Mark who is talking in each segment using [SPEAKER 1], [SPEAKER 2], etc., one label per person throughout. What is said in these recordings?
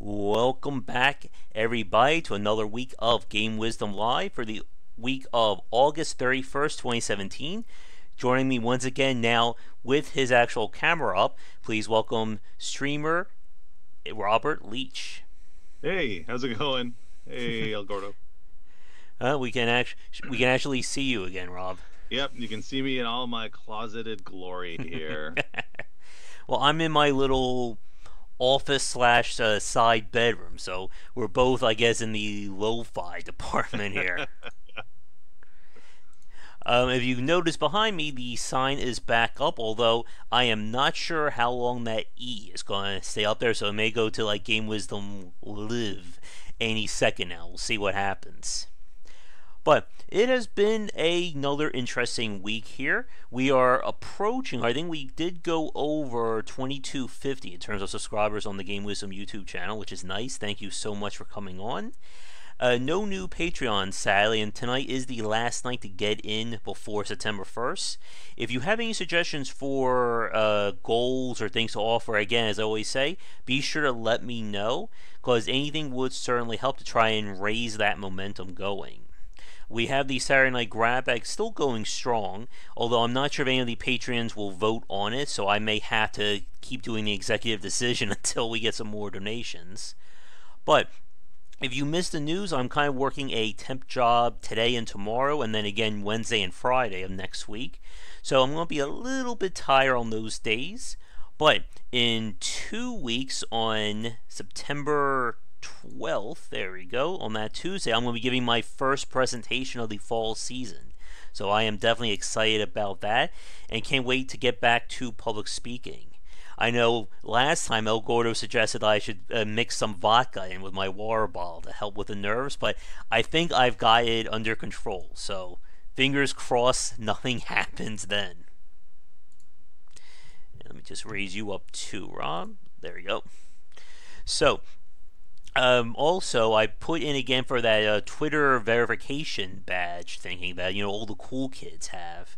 [SPEAKER 1] Welcome back, everybody, to another week of Game Wisdom Live for the week of August 31st, 2017. Joining me once again now with his actual camera up, please welcome streamer Robert Leach.
[SPEAKER 2] Hey, how's it going? Hey, El Gordo.
[SPEAKER 1] We can actually see you again, Rob.
[SPEAKER 2] Yep, you can see me in all my closeted glory here.
[SPEAKER 1] Well, I'm in my little office slash side bedroom, so we're both, I guess, in the lo-fi department here. If you notice behind me, the sign is back up, although I am not sure how long that E is going to stay up there, so it may go to like Game Wisdom Live any second now. We'll see what happens. But it has been another interesting week here. We are approaching, I think we did go over 2250 in terms of subscribers on the Game Wisdom YouTube channel, which is nice. Thank you so much for coming on. No new Patreon, sadly, and tonight is the last night to get in before September 1st. If you have any suggestions for goals or things to offer, again, as I always say, be sure to let me know, because anything would certainly help to try and raise that momentum going. We have the Saturday Night Grab Bag still going strong, although I'm not sure if any of the Patreons will vote on it, so I may have to keep doing the executive decision until we get some more donations. But if you missed the news, I'm kind of working a temp job today and tomorrow, and then again Wednesday and Friday of next week. So I'm going to be a little bit tired on those days. But in 2 weeks, on September 12th, there we go, on that Tuesday, I'm going to be giving my first presentation of the fall season. So I am definitely excited about that, and can't wait to get back to public speaking. I know last time El Gordo suggested I should mix some vodka in with my water bottle to help with the nerves, but I think I've got it under control, so fingers crossed nothing happens then. Let me just raise you up too, Rob. There you go. So, also, I put in again for that Twitter verification badge, thinking that, all the cool kids have.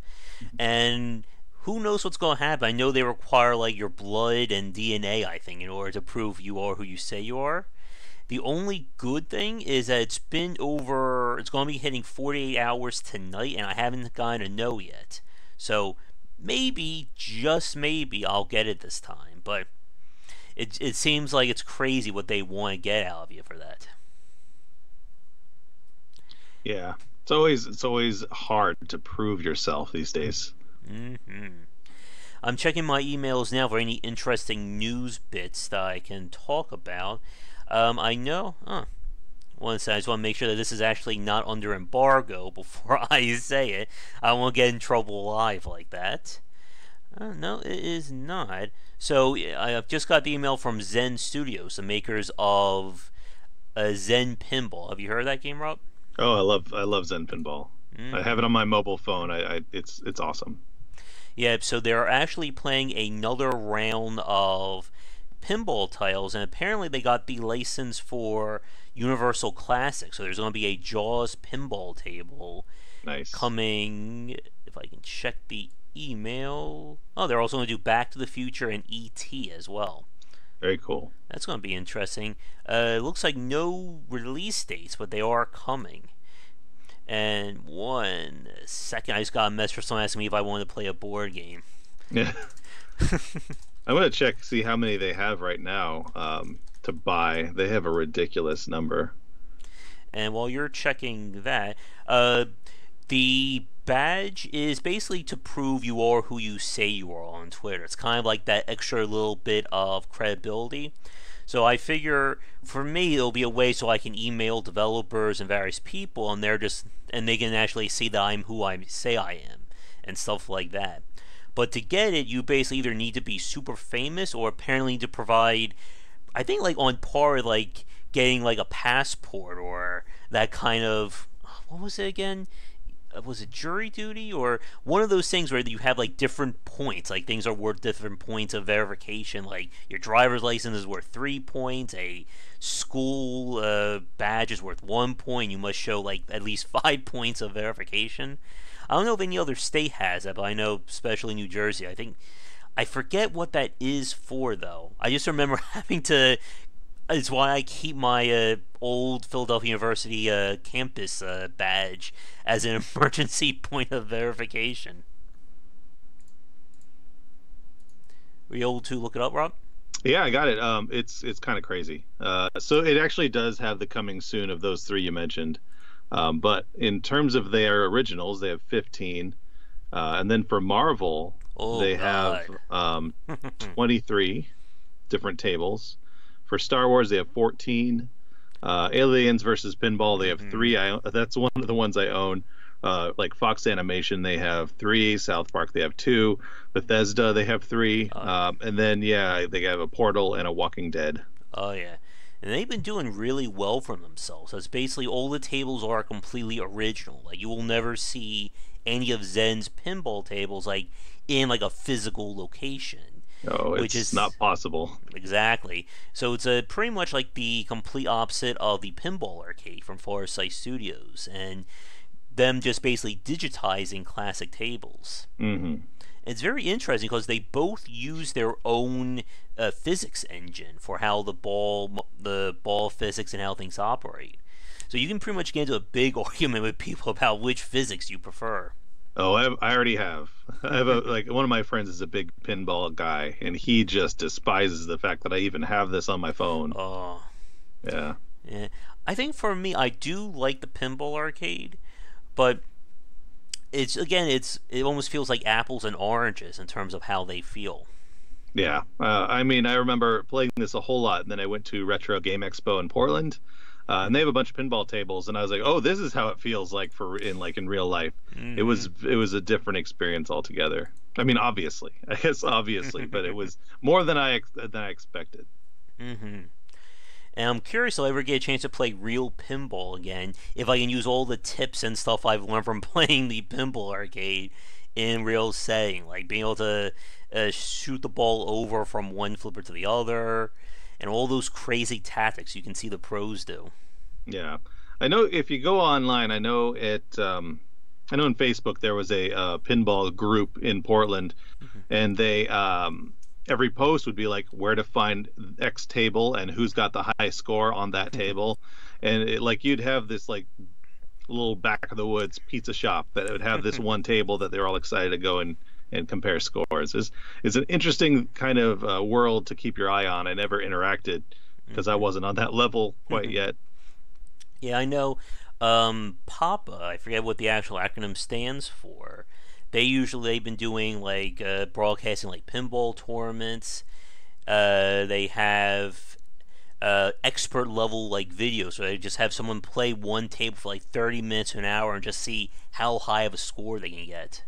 [SPEAKER 1] And who knows what's going to happen? I know they require, like, your blood and DNA, I think, in order to prove you are who you say you are. The only good thing is that it's going to be hitting 48 hours tonight, and I haven't gotten a no yet. So, maybe, just maybe, I'll get it this time, but it seems like it's crazy what they want to get out of you for that.
[SPEAKER 2] Yeah, it's always hard to prove yourself these days.
[SPEAKER 1] I'm checking my emails now for any interesting news bits that I can talk about. I know. One second, I just want to make sure that this is actually not under embargo before I say it. I don't want to get in trouble live like that. No, it is not. So I've just got the email from Zen Studios, the makers of Zen Pinball. Have you heard of that game, Rob?
[SPEAKER 2] Oh, I love Zen Pinball. I have it on my mobile phone. It's awesome.
[SPEAKER 1] Yeah, so they're actually playing another round of pinball titles, and apparently they got the license for Universal Classic. So there's going to be a Jaws pinball table
[SPEAKER 2] Nice.
[SPEAKER 1] coming. If I can check the email. Oh, they're also going to do Back to the Future and E.T. as well.
[SPEAKER 2] Very cool.
[SPEAKER 1] That's going to be interesting. It looks like no release dates, but they are coming. And one second, I just got a message from someone asking me if I wanted to play a board game.
[SPEAKER 2] Yeah. I'm gonna check, see how many they have right now to buy. They have a ridiculous number.
[SPEAKER 1] And while you're checking that, the badge is basically to prove you are who you say you are on Twitter. It's kind of like that extra little bit of credibility. So I figure for me it'll be a way so I can email developers and various people, and they can actually see that I'm who I say I am and stuff like that. But to get it, you basically either need to be super famous or apparently need to provide, I think, like on par with like getting like a passport or that kind of, what was it again? Was it jury duty or one of those things where you have like different points, like things are worth different points of verification, like your driver's license is worth 3 points, a school badge is worth 1 point, you must show like at least 5 points of verification. I don't know if any other state has that, but I know especially New Jersey, I forget what that is for though. I just remember having to It's why I keep my old Philadelphia University campus badge as an emergency point of verification. Were you able to look it up, Rob?
[SPEAKER 2] Yeah, I got it. It's kind of crazy. So it actually does have the coming soon of those three you mentioned. But in terms of their originals, they have 15. And then for Marvel,
[SPEAKER 1] Oh
[SPEAKER 2] they have
[SPEAKER 1] God.
[SPEAKER 2] 23 different tables. For Star Wars, they have 14. Aliens versus Pinball, they have three. That's one of the ones I own. Like Fox Animation, they have three. South Park, they have two. Bethesda, they have three.
[SPEAKER 1] Oh,
[SPEAKER 2] And then, yeah, they have a Portal and a Walking Dead.
[SPEAKER 1] oh yeah. And they've been doing really well for themselves. That's basically all the tables are completely original. Like you will never see any of Zen's pinball tables like in like a physical location,
[SPEAKER 2] Oh,
[SPEAKER 1] which
[SPEAKER 2] it's
[SPEAKER 1] is
[SPEAKER 2] not possible.
[SPEAKER 1] exactly. So it's a pretty much like the complete opposite of the pinball arcade from Foresight Studios, and them just basically digitizing classic tables.
[SPEAKER 2] Hmm.
[SPEAKER 1] It's very interesting because they both use their own physics engine for how the ball physics, and how things operate. So you can pretty much get into a big argument with people about which physics you prefer.
[SPEAKER 2] Oh, I already have. I have like one of my friends is a big pinball guy, and he just despises the fact that I even have this on my phone.
[SPEAKER 1] Oh,
[SPEAKER 2] Yeah.
[SPEAKER 1] yeah. I think for me, I do like the pinball arcade, but it almost feels like apples and oranges in terms of how they feel.
[SPEAKER 2] Yeah. I mean, I remember playing this a whole lot, and then I went to Retro Game Expo in Portland, and they have a bunch of pinball tables, and I was like, "Oh, this is how it feels like in real life."
[SPEAKER 1] Mm-hmm.
[SPEAKER 2] It was a different experience altogether. I mean, obviously, I guess obviously, but it was more than I expected.
[SPEAKER 1] Mm-hmm. And I'm curious if I'll ever get a chance to play real pinball again, if I can use all the tips and stuff I've learned from playing the pinball arcade in real setting, like being able to shoot the ball over from one flipper to the other, and all those crazy tactics you can see the pros do.
[SPEAKER 2] Yeah, I know if you go online, I know in Facebook there was a pinball group in Portland,
[SPEAKER 1] Mm-hmm.
[SPEAKER 2] and they every post would be like where to find X table and who's got the high score on that table, and like you'd have this like little back of the woods pizza shop that would have this one table that they're all excited to go and compare scores. Is an interesting kind of world to keep your eye on. I never interacted because I wasn't on that level quite yet.
[SPEAKER 1] Yeah, I know. PAPA, I forget what the actual acronym stands for. They've been doing like broadcasting like pinball tournaments. They have expert level like videos where they just have someone play one table for like 30 minutes to an hour and just see how high of a score they can get.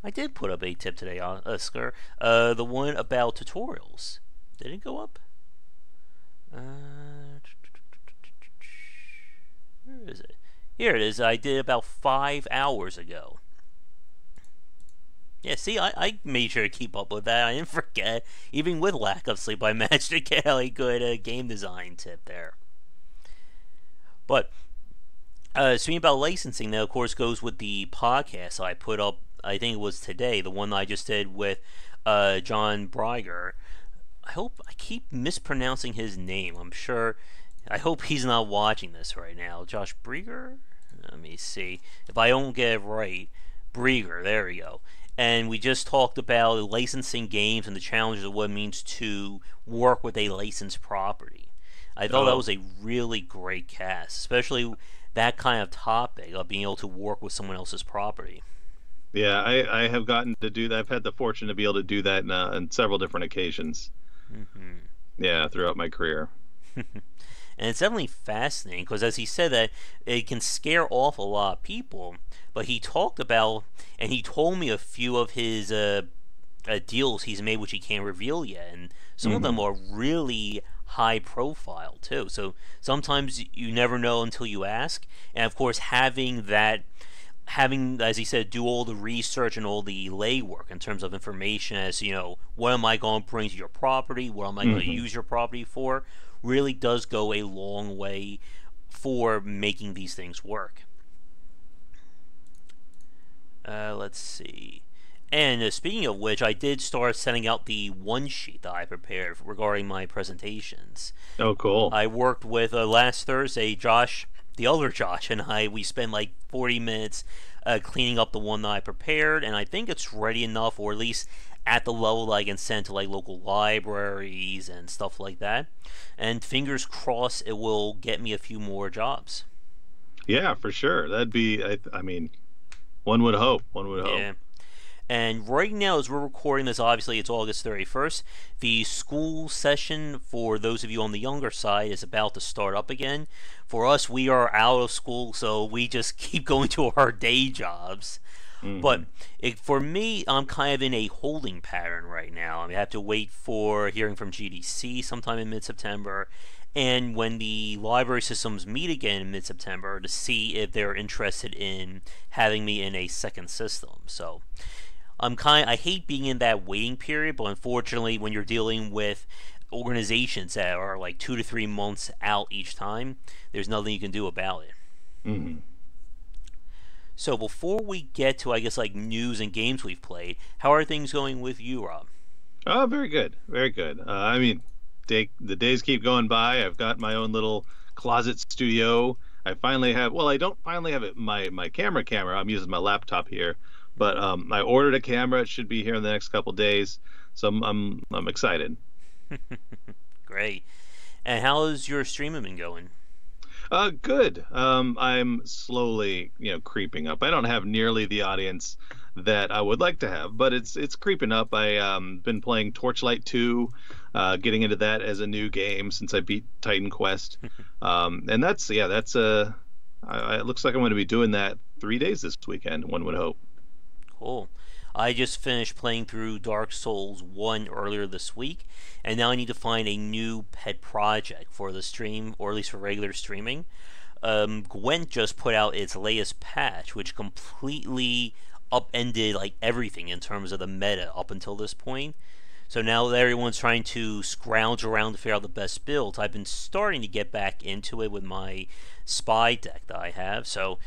[SPEAKER 1] I did put up a tip today, Oscar. The one about tutorials. Did it go up? Where is it? Here it is. I did about 5 hours ago. Yeah, see, I made sure to keep up with that. I didn't forget. Even with lack of sleep, I managed to get a good game design tip there. But speaking about licensing, that of course goes with the podcast I put up. I think it was today, the one I just did with John Bryger. I hope I keep mispronouncing his name. I'm sure. I hope he's not watching this right now. Josh Brieger? Let me see. If I don't get it right, Brieger, there we go. And we just talked about licensing games and the challenges of what it means to work with a licensed property. I thought that
[SPEAKER 2] Oh,
[SPEAKER 1] was a really great cast, especially that kind of topic of being able to work with someone else's property.
[SPEAKER 2] yeah, I have gotten to do that. I've had the fortune to be able to do that on several different occasions.
[SPEAKER 1] Mm-hmm.
[SPEAKER 2] Yeah, throughout my career.
[SPEAKER 1] And it's definitely fascinating because, as he said, that it can scare off a lot of people. But he talked about, and he told me a few of his deals he's made, which he can't reveal yet, and some of them
[SPEAKER 2] Hmm.
[SPEAKER 1] are really high profile too. So sometimes you never know until you ask. And of course, having, as he said, do all the research and all the legwork in terms of information as what am I going to bring to your property, what am I going to
[SPEAKER 2] Hmm.
[SPEAKER 1] use your property for, really does go a long way for making these things work. Let's see. And speaking of which, I did start sending out the one sheet that I prepared regarding my presentations.
[SPEAKER 2] Oh, cool.
[SPEAKER 1] I worked with last Thursday, Josh, the other Josh, and I. We spent like 40 minutes cleaning up the one that I prepared, and I think it's ready enough, or at least at the level that I can send to like local libraries and stuff like that. And fingers crossed, it will get me a few more jobs.
[SPEAKER 2] Yeah, for sure. That'd be. I mean, one would hope. One would hope.
[SPEAKER 1] Yeah. And right now, as we're recording this, obviously it's August 31st. The school session for those of you on the younger side is about to start up again. For us, we are out of school, so we just keep going to our day jobs.
[SPEAKER 2] Hmm.
[SPEAKER 1] But for me, I'm kind of in a holding pattern right now. I mean, I have to wait for hearing from GDC sometime in mid-September, and when the library systems meet again in mid-September to see if they're interested in having me in a second system. So I hate being in that waiting period, but unfortunately, when you're dealing with organizations that are like 2 to 3 months out each time, there's nothing you can do about it.
[SPEAKER 2] Hmm.
[SPEAKER 1] So before we get to, I guess, like news and games we've played, how are things going with you, Rob?
[SPEAKER 2] Oh, very good. Very good. I mean, the days keep going by. I've got my own little closet studio. I finally have. Well, I don't finally have it. My camera. I'm using my laptop here, but I ordered a camera. It should be here in the next couple days. So I'm excited.
[SPEAKER 1] Great. And how's your streaming been going?
[SPEAKER 2] Good. I'm slowly, creeping up. I don't have nearly the audience that I would like to have, but it's creeping up. I been playing Torchlight 2, getting into that as a new game since I beat Titan Quest. And it looks like I'm going to be doing that 3 days this weekend, one would hope.
[SPEAKER 1] Cool. I just finished playing through Dark Souls 1 earlier this week, and now I need to find a new pet project for the stream, or at least for regular streaming. Gwent just put out its latest patch, which completely upended like everything in terms of the meta up until this point. So now that everyone's trying to scrounge around to figure out the best builds, I've been starting to get back into it with my spy deck that I have. So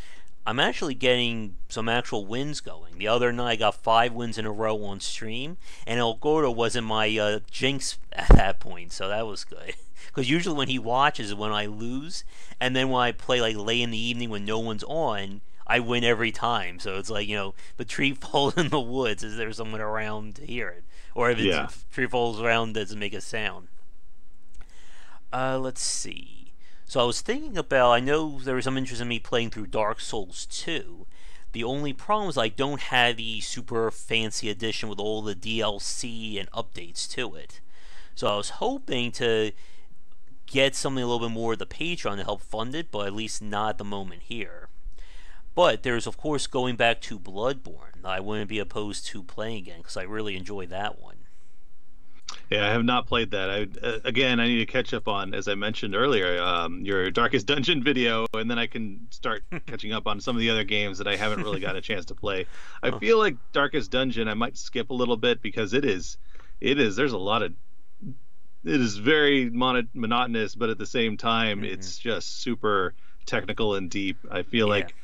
[SPEAKER 1] I'm actually getting some actual wins going. The other night I got 5 wins in a row on stream, and El Gordo wasn't my jinx at that point, so that was good. Because usually when he watches is when I lose, and then when I play like late in the evening when no one's on, I win every time. So it's like, the tree falls in the woods. Is there someone around to hear it? Or if
[SPEAKER 2] Yeah.
[SPEAKER 1] if tree falls around, doesn't make a sound. Let's see. So I was thinking about, I know there was some interest in me playing through Dark Souls 2. The only problem is I don't have the super fancy edition with all the DLC and updates to it. So I was hoping to get something a little bit more of the Patreon to help fund it, but at least not at the moment here. But there's, of course, going back to Bloodborne. I wouldn't be opposed to playing again because I really enjoy that one.
[SPEAKER 2] Yeah, I have not played that. Again, I need to catch up on, as I mentioned earlier, your Darkest Dungeon video, and then I can start catching up on some of the other games that I haven't really got a chance to play. I feel like Darkest Dungeon I might skip a little bit because there's a lot of, it is very monotonous, but at the same time, it's just super technical and deep. I feel
[SPEAKER 1] Yeah.
[SPEAKER 2] like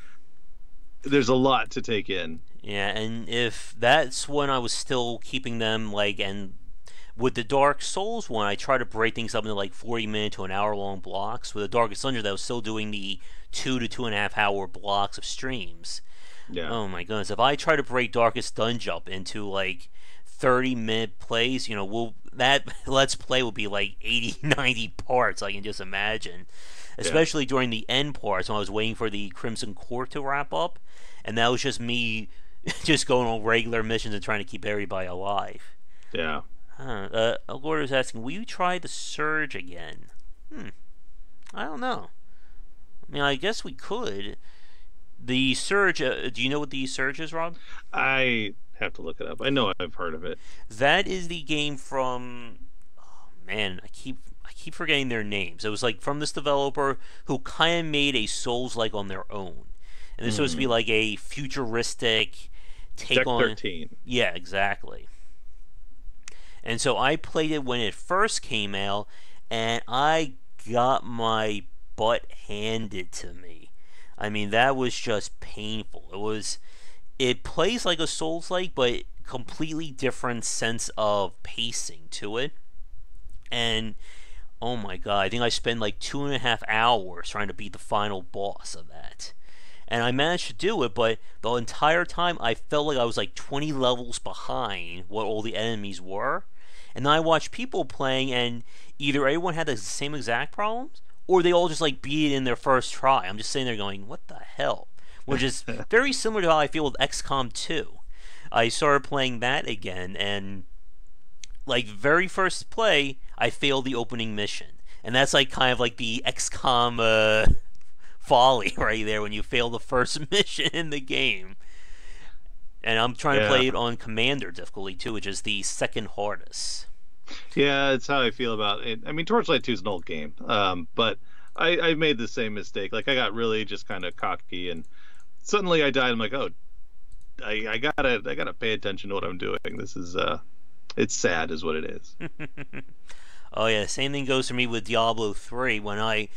[SPEAKER 2] there's a lot to take in.
[SPEAKER 1] Yeah, and if that's when I was still keeping them like, and with the Dark Souls one, I try to break things up into like 40-minute to an hour long blocks. With the Darkest Dungeon, I was still doing the 2 to 2.5 hour blocks of streams.
[SPEAKER 2] Yeah.
[SPEAKER 1] Oh my goodness! If I try to break Darkest Dungeon up into like 30-minute plays, that Let's Play will be like 80, 90 parts. I can just imagine, especially during the end parts when I was waiting for the Crimson Court to wrap up, and that was just me just going on regular missions and trying to keep everybody alive.
[SPEAKER 2] Yeah.
[SPEAKER 1] Lord was asking, will you try the Surge again? I don't know. I mean, I guess we could. The Surge, do you know what the Surge is, Rob?
[SPEAKER 2] I have to look it up. I know I've heard of it.
[SPEAKER 1] That is the game from... Oh, man, I keep forgetting their names. It was like from this developer who kind of made a Souls-like on their own. And this was supposed to be like a futuristic take
[SPEAKER 2] Deck
[SPEAKER 1] on...
[SPEAKER 2] 13.
[SPEAKER 1] Yeah, exactly. And so I played it when it first came out, and I got my butt handed to me. I mean, that was just painful. It plays like a Souls-like, but completely different sense of pacing to it. And oh my god, I think I spent like 2.5 hours trying to beat the final boss of that. And I managed to do it, but the entire time I felt like I was like 20 levels behind what all the enemies were. And then I watched people playing, and either everyone had the same exact problems, or they all just like beat it in their first try. I'm just sitting there going, what the hell? Which is very similar to how I feel with XCOM 2. I started playing that again, and like very first play, I failed the opening mission. And that's like kind of like the XCOM folly right there when you fail the first mission in the game. And I'm trying to play it on Commander difficulty too, which is the second hardest.
[SPEAKER 2] Yeah, it's how I feel about it. I mean, Torchlight 2 is an old game, but I made the same mistake. Like, I got really just kind of cocky, and suddenly I died. I'm like, oh, I gotta pay attention to what I'm doing. This is it's sad, is what it is.
[SPEAKER 1] Oh yeah, same thing goes for me with Diablo 3 when I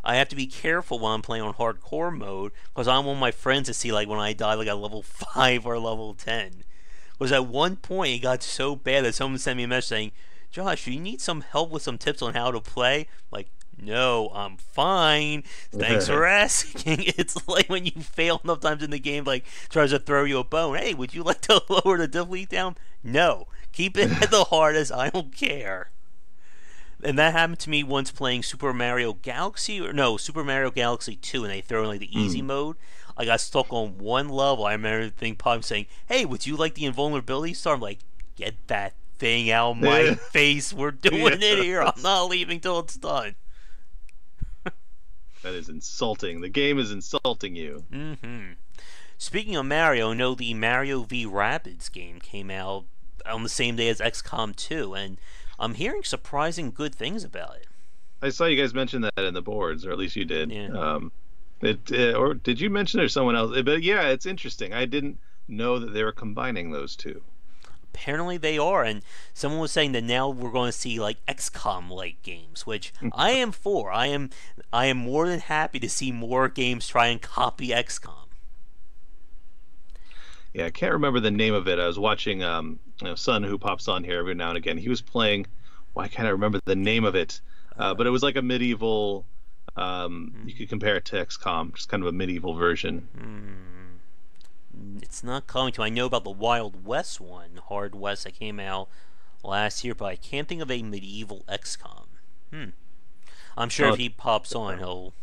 [SPEAKER 1] have to be careful when I'm playing on hardcore mode because I want my friends to see like when I die like at level 5 or level 10. Because at one point it got so bad that someone sent me a message saying, Josh, do you need some help with some tips on how to play? Like, no, I'm fine. Thanks for asking. It's like when you fail enough times in the game, like tries to throw you a bone. Hey, would you like to lower the difficulty down? No. Keep it at the hardest. I don't care. And that happened to me once playing Super Mario Galaxy, Super Mario Galaxy 2, and they throw in like the easy mode. I got stuck on one level. I remember the thing Pop saying, hey, would you like the invulnerability star? I'm like, get that thing out of my face. We're doing it here. I'm not leaving till it's done.
[SPEAKER 2] That is insulting. The game is insulting you.
[SPEAKER 1] Mm-hmm. Speaking of Mario, the Mario v. Rabbids game came out on the same day as XCOM 2, and I'm hearing surprising good things about it.
[SPEAKER 2] I saw you guys mention that in the boards, or at least you did.
[SPEAKER 1] Yeah.
[SPEAKER 2] Or did you mention it or someone else? But yeah, it's interesting. I didn't know that they were combining those two.
[SPEAKER 1] Apparently they are, and someone was saying that now we're going to see like XCOM-like games, which I am for. I am more than happy to see more games try and copy XCOM.
[SPEAKER 2] Yeah, I can't remember the name of it. I was watching Son, who pops on here every now and again. He was playing. Why can't I remember the name of it? But it was like a medieval. You could compare it to XCOM, just kind of a medieval version.
[SPEAKER 1] It's not coming to. I know about the Wild West one, Hard West, that came out last year, but I can't think of a medieval XCOM. I'm sure if he pops on, he'll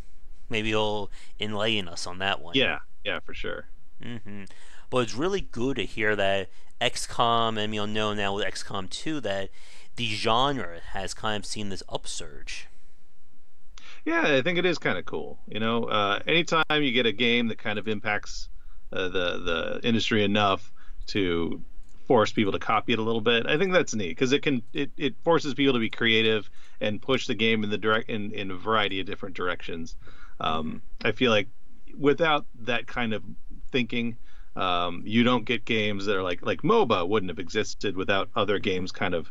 [SPEAKER 1] enlighten us on that one.
[SPEAKER 2] Yeah, for sure.
[SPEAKER 1] But it's really good to hear that XCOM, and you'll know now with XCOM 2 that the genre has kind of seen this upsurge.
[SPEAKER 2] Yeah, I think it is kind of cool. Anytime you get a game that kind of impacts the industry enough to force people to copy it a little bit, I think that's neat because it forces people to be creative and push the game in a variety of different directions. I feel like without that kind of thinking, you don't get games that are like MOBA wouldn't have existed without other games kind of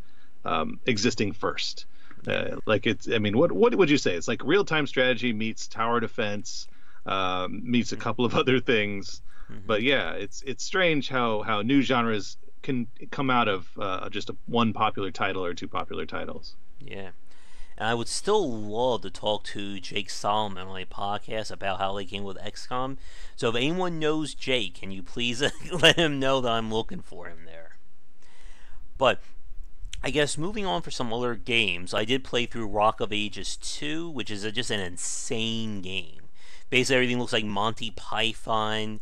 [SPEAKER 2] existing first. What would you say? It's like real-time strategy meets tower defense, meets a couple of other things. But yeah, it's strange how new genres can come out of just one popular title or two popular titles.
[SPEAKER 1] Yeah. And I would still love to talk to Jake Solomon on a podcast about how they came with XCOM. So if anyone knows Jake, can you please let him know that I'm looking for him there. But I guess moving on for some other games, I did play through Rock of Ages 2, which is just an insane game. Basically everything looks like Monty Python.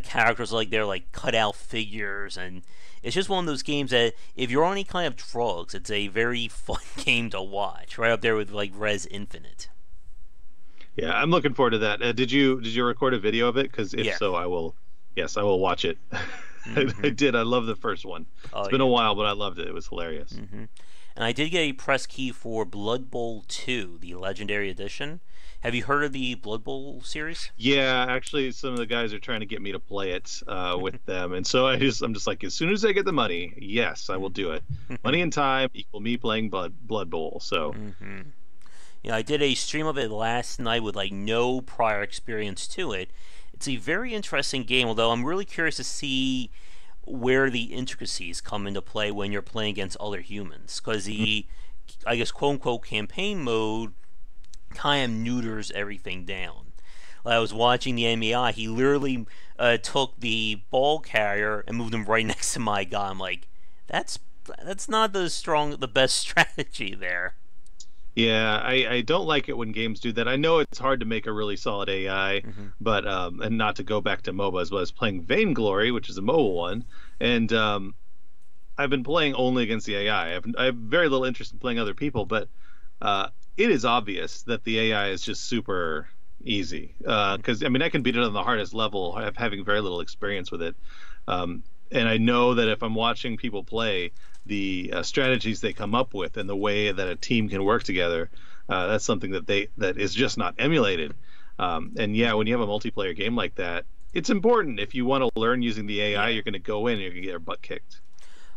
[SPEAKER 1] Characters they're like cutout figures, and it's just one of those games that if you're on any kind of drugs, it's a very fun game to watch. Right up there with like Res Infinite.
[SPEAKER 2] Yeah, I'm looking forward to that. Did you record a video of it? Because if so, I will. Yes, I will watch it. I did. I love the first one. It's been a while, but I loved it. It was hilarious.
[SPEAKER 1] And I did get a press key for Blood Bowl 2, the Legendary Edition. Have you heard of the Blood Bowl series?
[SPEAKER 2] Yeah, actually, some of the guys are trying to get me to play it with them, and so I'm just like, as soon as I get the money, yes, I will do it. Money and time equal me playing Blood Bowl. So,
[SPEAKER 1] I did a stream of it last night with like no prior experience to it. It's a very interesting game, although I'm really curious to see where the intricacies come into play when you're playing against other humans, because the, I guess, quote unquote campaign mode kind of neuters everything down. Like I was watching the MEI, he literally took the ball carrier and moved him right next to my guy. I'm like, that's not the best strategy there.
[SPEAKER 2] Yeah, I don't like it when games do that. I know it's hard to make a really solid AI,
[SPEAKER 1] Mm-hmm.
[SPEAKER 2] but and not to go back to MOBAs, but I was playing Vainglory, which is a mobile one, and I've been playing only against the AI. I have very little interest in playing other people, but it is obvious that the AI is just super easy. Because I mean, I can beat it on the hardest level, having very little experience with it. And I know that if I'm watching people play, the strategies they come up with and the way that a team can work together, that's something that is just not emulated. And yeah, when you have a multiplayer game like that, it's important. If you want to learn using the AI,
[SPEAKER 1] Yeah.
[SPEAKER 2] you're going to go in and you're going to get your butt kicked.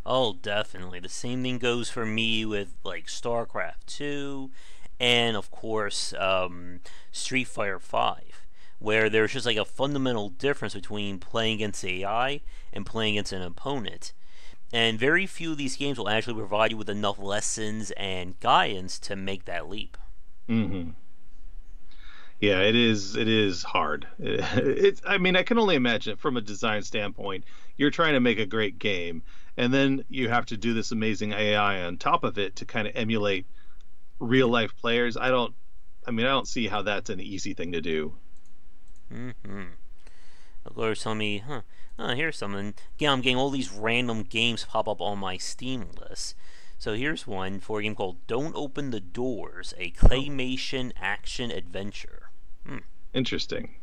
[SPEAKER 1] Oh, definitely. The same thing goes for me with like StarCraft 2 and of course Street Fighter 5, where there's just like a fundamental difference between playing against AI and playing against an opponent. And very few of these games will actually provide you with enough lessons and guidance to make that leap.
[SPEAKER 2] Hmm. Yeah, it is. It is hard. It's. I mean, I can only imagine from a design standpoint, you're trying to make a great game, and then you have to do this amazing AI on top of it to kind of emulate real life players. I don't. I mean, I don't see how that's an easy thing to do.
[SPEAKER 1] Mm-hmm. Or telling me, huh, here's something. Yeah, I'm getting all these random games pop up on my Steam list. So here's one for a game called Don't Open the Doors, a
[SPEAKER 2] Oh,
[SPEAKER 1] claymation action adventure. Hmm.
[SPEAKER 2] interesting.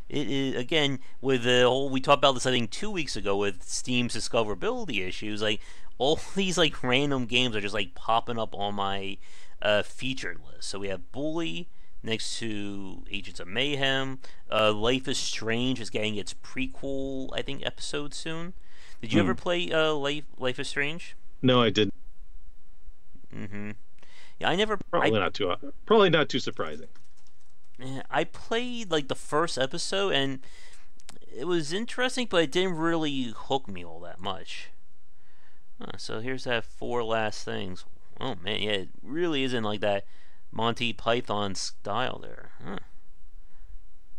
[SPEAKER 1] It is, again, with the whole, we talked about this I think 2 weeks ago with Steam's discoverability issues. Like all these like random games are just like popping up on my featured list. So we have Bully next to Agents of Mayhem. Life is Strange is getting its prequel, I think, episode soon. Did you ever
[SPEAKER 2] Hmm.
[SPEAKER 1] play Life is Strange?
[SPEAKER 2] No, I didn't.
[SPEAKER 1] Mm-hmm. Yeah, I never.
[SPEAKER 2] Probably not too surprising.
[SPEAKER 1] I played like the first episode and it was interesting, but it didn't really hook me all that much. So here's that four last things. Oh man, yeah, it really isn't like that Monty Python style there. Huh.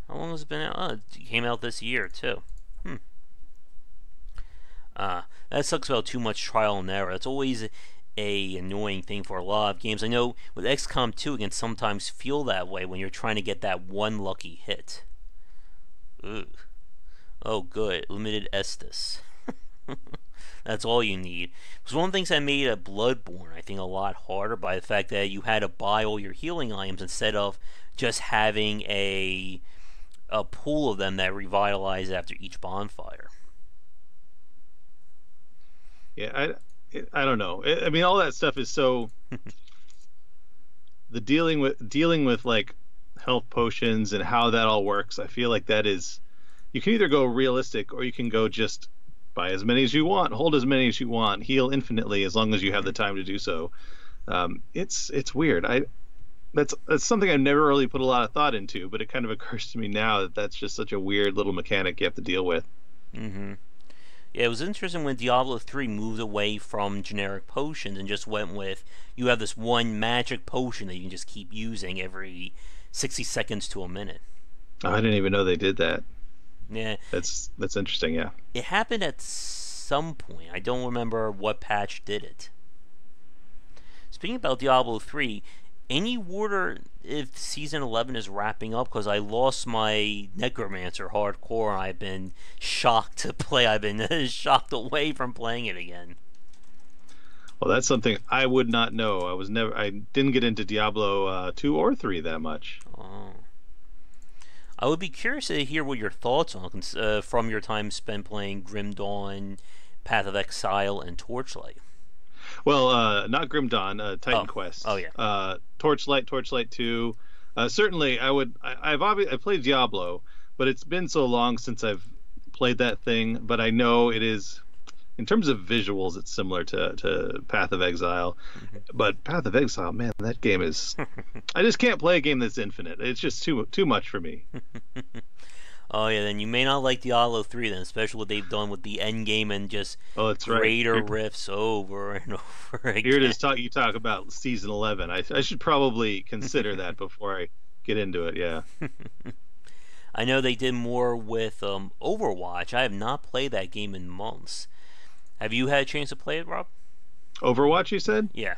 [SPEAKER 1] How long has it been out? Oh, it came out this year too. Hmm. That sucks about too much trial and error. It's always a annoying thing for a lot of games. I know with XCOM 2 it can sometimes feel that way when you're trying to get that one lucky hit. Ugh. Oh, good. Limited Estus. That's all you need. Because one of the things that made a Bloodborne, I think, a lot harder by the fact that you had to buy all your healing items instead of just having a pool of them that revitalize after each bonfire.
[SPEAKER 2] Yeah, I don't know. I mean, all that stuff is so the dealing with like health potions and how that all works. I feel like that is you can either go realistic or you can go just buy as many as you want, hold as many as you want, heal infinitely as long as you have the time to do so. It's weird. That's something I've never really put a lot of thought into, but it kind of occurs to me now that that's just such a weird little mechanic you have to deal with.
[SPEAKER 1] Mm-hmm. Yeah, it was interesting when Diablo 3 moved away from generic potions and just went with you have this one magic potion that you can just keep using every 60 seconds to a minute.
[SPEAKER 2] Oh, I didn't even know they did that.
[SPEAKER 1] Yeah,
[SPEAKER 2] That's interesting. Yeah.
[SPEAKER 1] it happened at some point. I don't remember what patch did it. Speaking about Diablo 3, any word if Season 11 is wrapping up? Because I lost my Necromancer hardcore and I've been shocked to play. I've been shocked away from playing it again.
[SPEAKER 2] Well, that's something I would not know. I didn't get into Diablo 2 or 3 that much.
[SPEAKER 1] Oh. I would be curious to hear what your thoughts on from your time spent playing Grim Dawn, Path of Exile, and Torchlight.
[SPEAKER 2] Well, not Grim Dawn, Titan
[SPEAKER 1] Oh,
[SPEAKER 2] Quest.
[SPEAKER 1] oh yeah.
[SPEAKER 2] Torchlight 2. Certainly, I've played Diablo, but it's been so long since I've played that thing. But I know it is, in terms of visuals, it's similar to Path of Exile. But Path of Exile, man, that game is. I just can't play a game that's infinite. It's just too much for me.
[SPEAKER 1] Oh yeah, then you may not like Diablo 3 then, especially what they've done with the end game and just
[SPEAKER 2] Oh, that's right.
[SPEAKER 1] greater rifts over and over
[SPEAKER 2] Here it
[SPEAKER 1] again.
[SPEAKER 2] is. You talk about season 11. I should probably consider that before I get into it. Yeah.
[SPEAKER 1] I know they did more with Overwatch. I have not played that game in months. Have you had a chance to play it, Rob?
[SPEAKER 2] Overwatch, you said?
[SPEAKER 1] Yeah.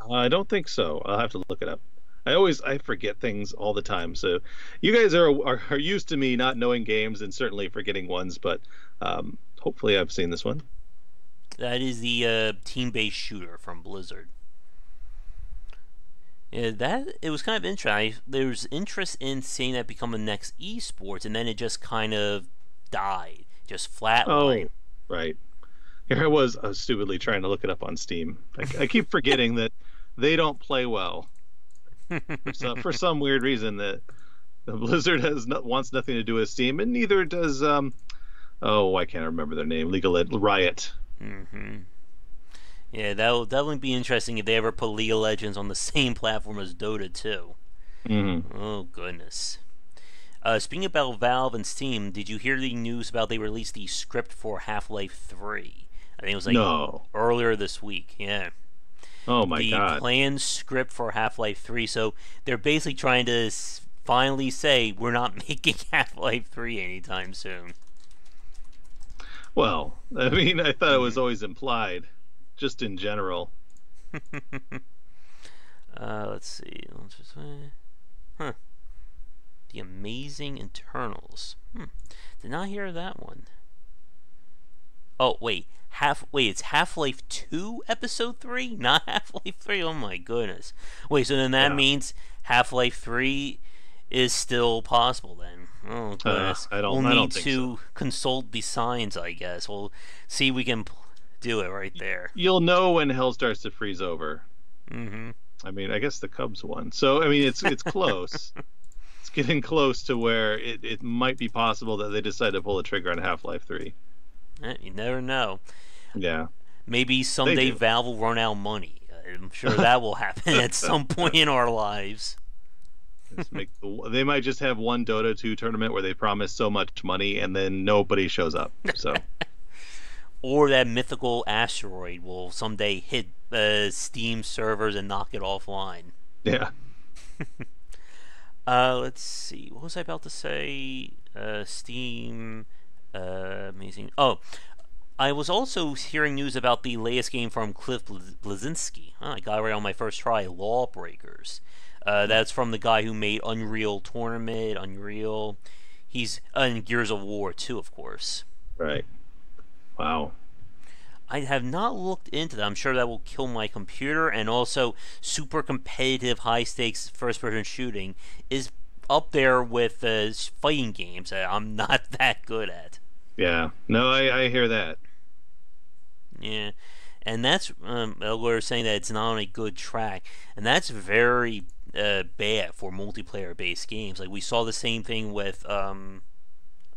[SPEAKER 2] I don't think so. I'll have to look it up. I forget things all the time. So you guys are used to me not knowing games and certainly forgetting ones, but hopefully I've seen this one.
[SPEAKER 1] That is the team-based shooter from Blizzard. Yeah, that it was kind of interesting. There's interest in seeing that become the next esports, and then it just kind of died, just
[SPEAKER 2] Oh,
[SPEAKER 1] flatlined.
[SPEAKER 2] right. Here I was stupidly trying to look it up on Steam. I keep forgetting that they don't play well for some weird reason. That the Blizzard wants nothing to do with Steam, and neither does oh, I can't remember their name. Riot.
[SPEAKER 1] hmm Yeah, that will definitely be interesting if they ever put League of Legends on the same platform as Dota 2.
[SPEAKER 2] Hmm.
[SPEAKER 1] Oh goodness. Speaking about Valve and Steam, did you hear the news about they released the script for Half-Life 3? I think it was like
[SPEAKER 2] No.
[SPEAKER 1] earlier this week. Yeah,
[SPEAKER 2] Oh my
[SPEAKER 1] the
[SPEAKER 2] God.
[SPEAKER 1] planned script for Half-Life 3. So they're basically trying to finally say we're not making Half-Life 3 anytime soon.
[SPEAKER 2] Well, I mean, I thought it was
[SPEAKER 1] Mhm.
[SPEAKER 2] always implied, just in general.
[SPEAKER 1] Let's see. Huh. The Amazing Internals. Did not hear that one. Oh wait, it's Half-Life 2 Episode 3, not Half-Life 3. Oh my goodness. Wait, so then that
[SPEAKER 2] Yeah.
[SPEAKER 1] means Half-Life 3 is still possible then. Oh goodness. We'll
[SPEAKER 2] I
[SPEAKER 1] need
[SPEAKER 2] don't think so.
[SPEAKER 1] to consult the signs, I guess. We'll see if we can do it right there.
[SPEAKER 2] You'll know when hell starts to freeze over.
[SPEAKER 1] Mhm.
[SPEAKER 2] I mean, I guess the Cubs won. So, I mean, it's close. It's getting close to where it might be possible that they decide to pull the trigger on Half-Life 3.
[SPEAKER 1] You never know.
[SPEAKER 2] Yeah,
[SPEAKER 1] Maybe
[SPEAKER 2] they
[SPEAKER 1] someday
[SPEAKER 2] do.
[SPEAKER 1] Valve will run out of money. I'm sure that will happen at some point in our lives.
[SPEAKER 2] They might just have one Dota 2 tournament where they promise so much money and then nobody shows up. So,
[SPEAKER 1] Or that mythical asteroid will someday hit Steam servers and knock it offline.
[SPEAKER 2] yeah.
[SPEAKER 1] Let's see. What was I about to say? Steam. Amazing. Oh, I was also hearing news about the latest game from Cliff Bleszinski. I got it right on my first try. Lawbreakers. That's from the guy who made Unreal Tournament, Unreal. He's in Gears of War too, of course.
[SPEAKER 2] Right. Wow.
[SPEAKER 1] I have not looked into that. I'm sure that will kill my computer, and also super competitive, high stakes first person shooting is up there with fighting games that I'm not that good at.
[SPEAKER 2] Yeah. No, I hear that.
[SPEAKER 1] Yeah, and that's we're saying that it's not on a good track, and that's very bad for multiplayer based games. Like we saw the same thing with oh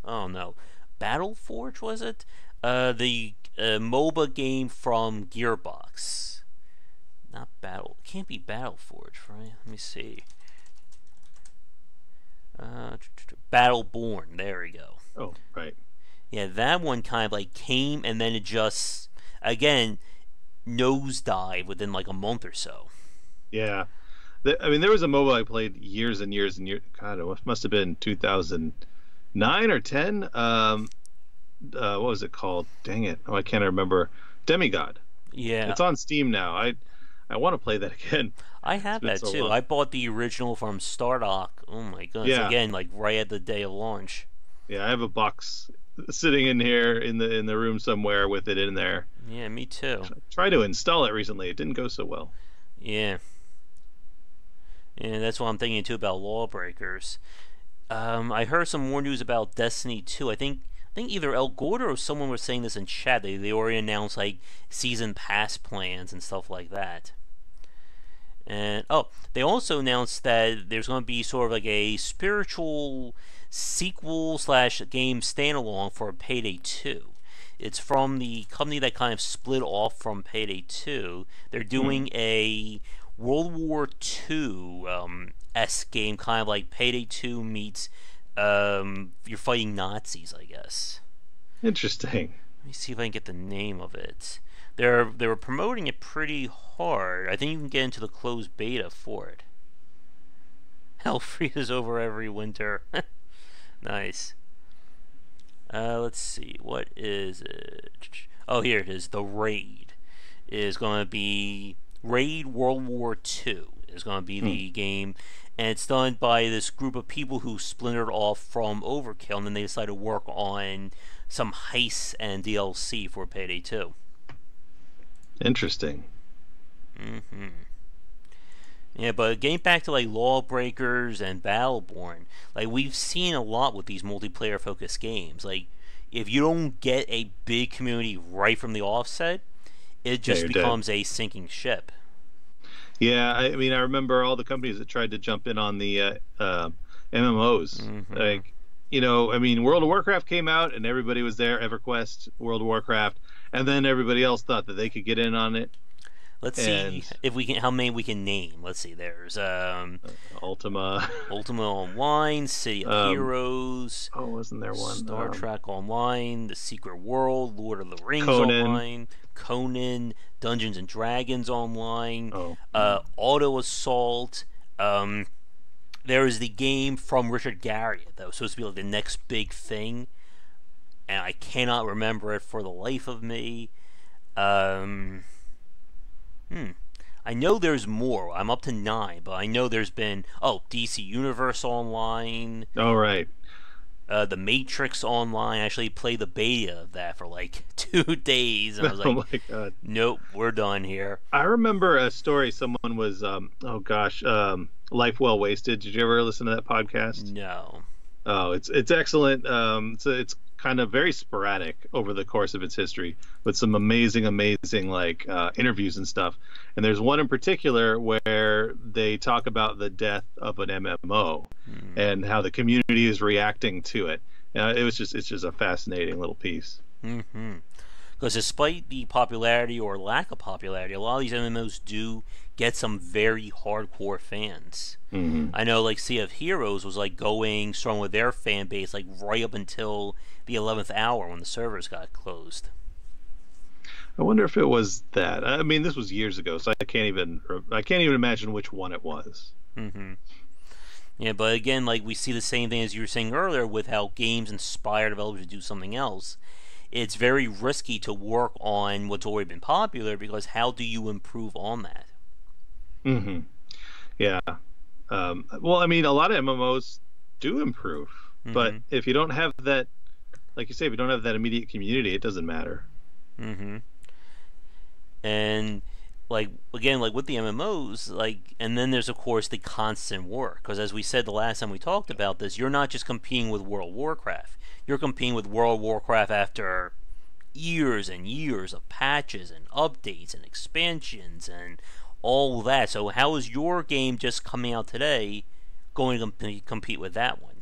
[SPEAKER 1] no, Battle Forge was it? The MOBA game from Gearbox. Not Battle. It can't be Battle Forge, right? Let me see. Battleborn. There we go.
[SPEAKER 2] Oh, right.
[SPEAKER 1] Yeah, that one kind of like came and then it just again nosedive within like a month or so.
[SPEAKER 2] Yeah. I mean, there was a MOBA I played years and years and years. God, it must have been 2009 or 10. What was it called? Dang it! Oh, I can't remember. Demigod.
[SPEAKER 1] Yeah,
[SPEAKER 2] It's on Steam now. I want to play that again.
[SPEAKER 1] I
[SPEAKER 2] It's
[SPEAKER 1] have
[SPEAKER 2] been
[SPEAKER 1] that
[SPEAKER 2] so
[SPEAKER 1] too.
[SPEAKER 2] long.
[SPEAKER 1] I bought the original from Stardock. Oh my goodness!
[SPEAKER 2] Yeah,
[SPEAKER 1] Again, like right at the day of launch.
[SPEAKER 2] yeah. I have a box sitting in here in the room somewhere with it in there.
[SPEAKER 1] Yeah, me too.
[SPEAKER 2] Tried to install it recently. It didn't go so well.
[SPEAKER 1] Yeah, and that's what I'm thinking too about Lawbreakers. I heard some more news about Destiny 2. I think either El Gordo or someone was saying this in chat. They already announced like season pass plans and stuff like that. And oh, they also announced that there's going to be sort of like a spiritual sequel slash game standalone for Payday 2. It's from the company that kind of split off from Payday 2. They're
[SPEAKER 2] Hmm.
[SPEAKER 1] doing a World War II S game, kind of like Payday 2 meets You're fighting Nazis, I guess.
[SPEAKER 2] Interesting.
[SPEAKER 1] Let me see if I can get the name of it. They were promoting it pretty hard. I think you can get into the closed beta for it. Hell freezes over every winter. Nice. Let's see. What is it? Oh, here it is. The Raid is going to be Raid World War II is going to be the game, and it's done by this group of people who splintered off from Overkill, and then they decided to work on some heists and DLC for Payday 2.
[SPEAKER 2] Interesting.
[SPEAKER 1] Mm-hmm. Yeah, but getting back to like Lawbreakers and Battleborn, like we've seen a lot with these multiplayer focused games. Like if you don't get a big community right from the offset, it just becomes a sinking ship.
[SPEAKER 2] Yeah, I mean, I remember all the companies that tried to jump in on the MMOs.
[SPEAKER 1] Mm-hmm.
[SPEAKER 2] Like, you know, I mean, World of Warcraft came out and everybody was there, EverQuest, World of Warcraft, and then everybody else thought that they could get in on it.
[SPEAKER 1] Let's see if we can how many we can name. Let's see. There's
[SPEAKER 2] Ultima
[SPEAKER 1] Online, City of Heroes.
[SPEAKER 2] Oh, wasn't there one?
[SPEAKER 1] Star Trek Online, The Secret World, Lord of the Rings
[SPEAKER 2] Conan.
[SPEAKER 1] Online, Conan, Dungeons and Dragons Online,
[SPEAKER 2] Oh.
[SPEAKER 1] Auto Assault. There is the game from Richard Garriott that was supposed to be like the next big thing, and I cannot remember it for the life of me. I know there's more. I'm up to 9, but I know there's been DC Universe Online.
[SPEAKER 2] Oh, right.
[SPEAKER 1] The Matrix Online. I actually played the beta of that for like 2 days, and I was like,
[SPEAKER 2] oh my God.
[SPEAKER 1] Nope, we're done here.
[SPEAKER 2] I remember a story. Someone was, Life Well Wasted. Did you ever listen to that podcast?
[SPEAKER 1] No.
[SPEAKER 2] Oh, it's excellent. It's kind of very sporadic over the course of its history, with some amazing like interviews and stuff. And there's one in particular where they talk about the death of an MMO and how the community is reacting to it. It's just a fascinating little piece.
[SPEAKER 1] Mm-hmm. Because despite the popularity or lack of popularity, a lot of these MMOs do get some very hardcore fans.
[SPEAKER 2] Mm-hmm.
[SPEAKER 1] I know, like, Sea of Heroes was like going strong with their fan base, like right up until the 11th hour when the servers got closed.
[SPEAKER 2] I wonder if it was that. I mean, this was years ago, so I can't even imagine which one it was.
[SPEAKER 1] Mm-hmm. Yeah, but again, like we see the same thing as you were saying earlier with how games inspire developers to do something else. It's very risky to work on what's already been popular, because how do you improve on that?
[SPEAKER 2] Mm-hmm. Yeah. Well, I mean, a lot of MMOs do improve, but if you don't have that, like you say, if you don't have that immediate community, it doesn't matter.
[SPEAKER 1] Mm-hmm. And like again, like with the MMOs, like, and then there's of course the constant work, because as we said the last time we talked about this, you're not just competing with World of Warcraft. You're competing with World of Warcraft after years and years of patches and updates and expansions and all that. So how is your game just coming out today going to compete with that one?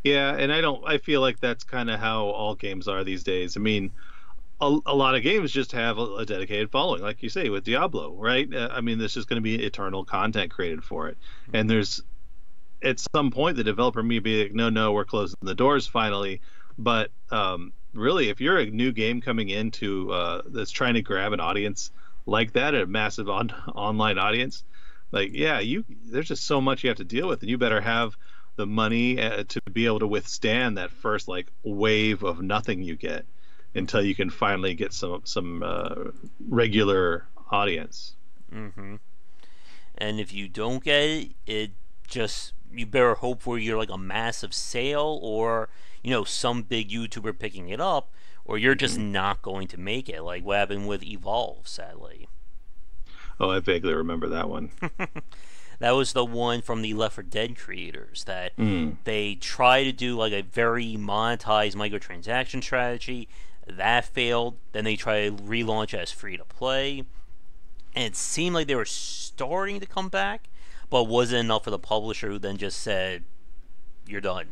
[SPEAKER 2] Yeah, and I feel like that's kind of how all games are these days. I mean, a lot of games just have a dedicated following, like you say with Diablo, right? I mean, there's just going to be eternal content created for it, and there's at some point the developer may be like, no, we're closing the doors finally. But really, if you're a new game coming into that's trying to grab an audience like that, a massive online audience, like, yeah, there's just so much you have to deal with, and you better have the money to be able to withstand that first like wave of nothing you get until you can finally get some regular audience.
[SPEAKER 1] Mm-hmm. And if you don't get it, you better hope for either like a massive sale or some big YouTuber picking it up, or you're just not going to make it. Like what happened with Evolve, sadly.
[SPEAKER 2] Oh, I vaguely remember that one.
[SPEAKER 1] That was the one from the Left 4 Dead creators that they try to do like a very monetized microtransaction strategy. That failed. Then they tried to relaunch as free to play, and it seemed like they were starting to come back, but wasn't enough for the publisher, who then just said, "You're done."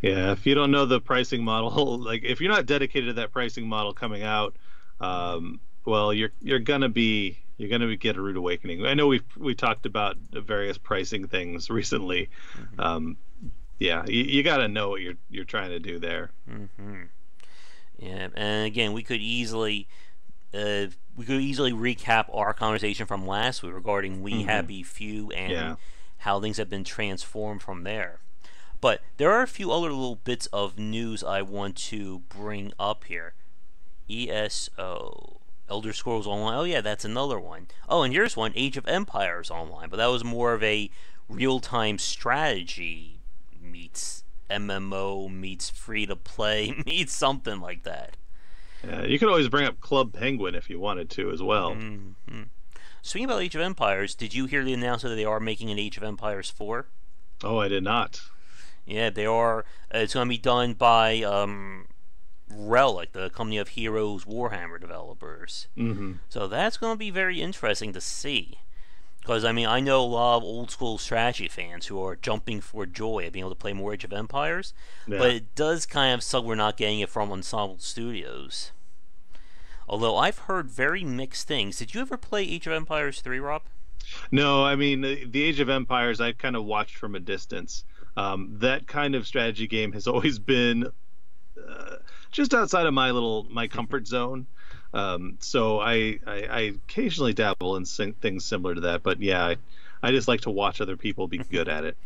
[SPEAKER 2] Yeah, if you don't know the pricing model, like if you're not dedicated to that pricing model coming out, well, you're gonna get a rude awakening. I know we talked about various pricing things recently. yeah, you got to know what you're trying to do there.
[SPEAKER 1] Hmm. Yeah, and again, we could easily recap our conversation from last week regarding We
[SPEAKER 2] Hmm.
[SPEAKER 1] Happy Few and
[SPEAKER 2] Yeah.
[SPEAKER 1] how things have been transformed from there. But there are a few other little bits of news I want to bring up here. ESO. Elder Scrolls Online. Oh, yeah, that's another one. Oh, and here's one, Age of Empires Online. But that was more of a real time strategy meets MMO meets free to play meets something like that.
[SPEAKER 2] You could always bring up Club Penguin if you wanted to as well.
[SPEAKER 1] Mm-hmm. Speaking about Age of Empires, did you hear the announcement that they are making an Age of Empires 4?
[SPEAKER 2] Oh, I did not.
[SPEAKER 1] Yeah, they are. It's going to be done by Relic, the company of Heroes Warhammer developers.
[SPEAKER 2] Hmm.
[SPEAKER 1] So that's going to be very interesting to see. Because, I mean, I know a lot of old school strategy fans who are jumping for joy at being able to play more Age of Empires, but
[SPEAKER 2] Yeah.
[SPEAKER 1] it does kind of suck we're not getting it from Ensemble Studios. Although I've heard very mixed things. Did you ever play Age of Empires 3, Rob?
[SPEAKER 2] No, I mean the Age of Empires. I kind of watched from a distance. That kind of strategy game has always been uh, just outside of my comfort zone. So I occasionally dabble in things similar to that, but yeah, I just like to watch other people be good at it.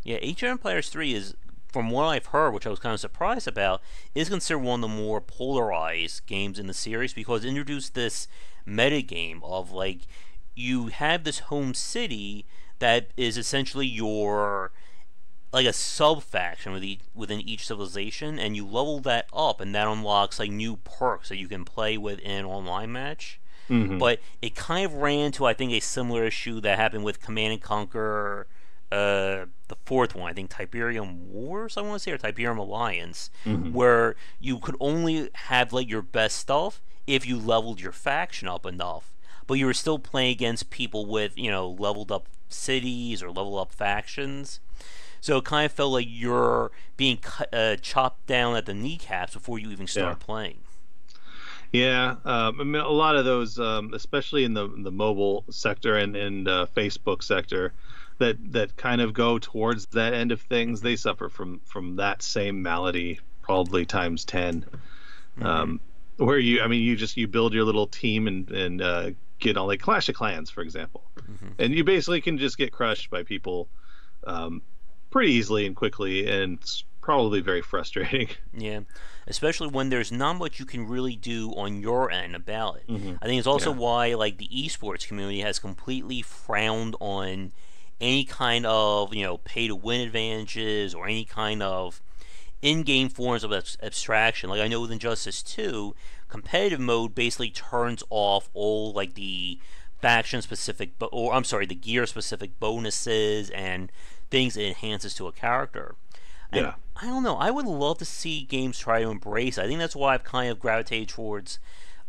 [SPEAKER 1] Yeah, Age of Empires 3 is, from what I've heard, which I was kind of surprised about, is considered one of the more polarized games in the series because it introduced this meta game of like you have this home city that is essentially your like a sub faction within each civilization, and you level that up, and that unlocks like new perks that you can play with in an online match.
[SPEAKER 2] Hmm.
[SPEAKER 1] But it kind of ran to, I think, a similar issue that happened with Command and Conquer, the fourth one, I think Tiberium Wars, I want to say, or Tiberium Alliance,
[SPEAKER 2] Hmm.
[SPEAKER 1] where you could only have like your best stuff if you leveled your faction up enough. But you were still playing against people with, leveled up cities or leveled up factions. So it kind of felt like you're being chopped down at the kneecaps before you even
[SPEAKER 2] Yeah.
[SPEAKER 1] start playing.
[SPEAKER 2] Yeah, I mean, a lot of those, especially in the mobile sector and Facebook sector, that kind of go towards that end of things,
[SPEAKER 1] Mm-hmm.
[SPEAKER 2] they suffer from that same malady, probably times 10.
[SPEAKER 1] Mm-hmm.
[SPEAKER 2] Where I mean, you build your little team and get on like Clash of Clans, for example,
[SPEAKER 1] Mm-hmm.
[SPEAKER 2] and you basically can just get crushed by people um, pretty easily and quickly, and it's probably very frustrating.
[SPEAKER 1] Yeah, especially when there's not much you can really do on your end about it.
[SPEAKER 2] Hmm.
[SPEAKER 1] I think it's also
[SPEAKER 2] Yeah.
[SPEAKER 1] why like the esports community has completely frowned on any kind of pay to win advantages or any kind of in-game forms of abstraction. Like I know with Injustice 2, competitive mode basically turns off all like the faction specific, or I'm sorry, the gear specific bonuses and things it enhances to a character. And
[SPEAKER 2] Yeah.
[SPEAKER 1] I don't know. I would love to see games try to embrace it. I think that's why I've kind of gravitated towards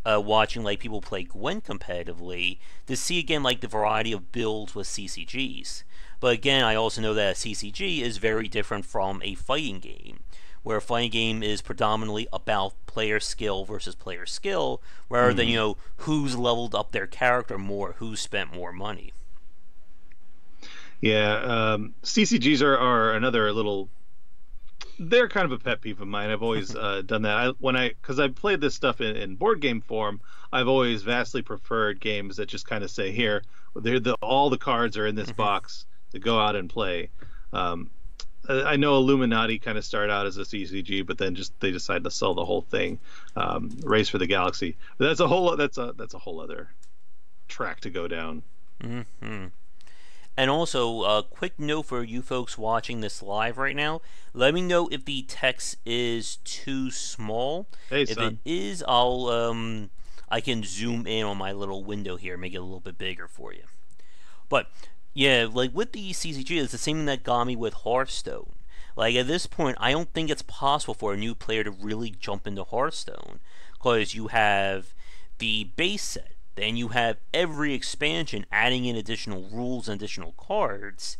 [SPEAKER 1] watching like people play Gwent competitively to see again like the variety of builds with CCGs. But again, I also know that a CCG is very different from a fighting game, where a fighting game is predominantly about player skill versus player skill, rather than
[SPEAKER 2] Hmm.
[SPEAKER 1] who's leveled up their character more, who's spent more money.
[SPEAKER 2] Yeah. CCGs are another little. They're kind of a pet peeve of mine. I've always done that. Because I've played this stuff in board game form, I've always vastly preferred games that just kind of say, here, all the cards are in this box to go out and play. Um, I know Illuminati kind of started out as a CCG, but then just they decided to sell the whole thing, Race for the Galaxy. But that's a whole other track to go down.
[SPEAKER 1] Mm-hmm. And also, a quick note for you folks watching this live right now. Let me know if the text is too small.
[SPEAKER 2] Hey,
[SPEAKER 1] If it
[SPEAKER 2] son.
[SPEAKER 1] is, I can zoom in on my little window here, make it a little bit bigger for you. But yeah, like with the CCG, it's the same thing that got me with Hearthstone. Like at this point, I don't think it's possible for a new player to really jump into Hearthstone because you have the base set, then you have every expansion adding in additional rules and additional cards.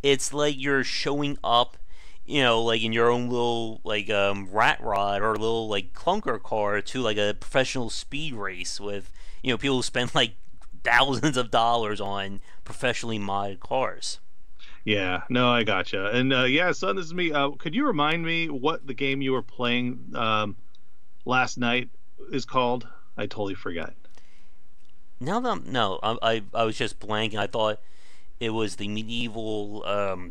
[SPEAKER 1] It's like you're showing up, like in your own little like rat rod or little like clunker car to like a professional speed race with people who spend like thousands of dollars on professionally modded cars.
[SPEAKER 2] Yeah, no, I gotcha. And yeah, son, this is me. Could you remind me what the game you were playing last night is called? I totally forgot.
[SPEAKER 1] Now that no, I was just blanking. I thought it was the medieval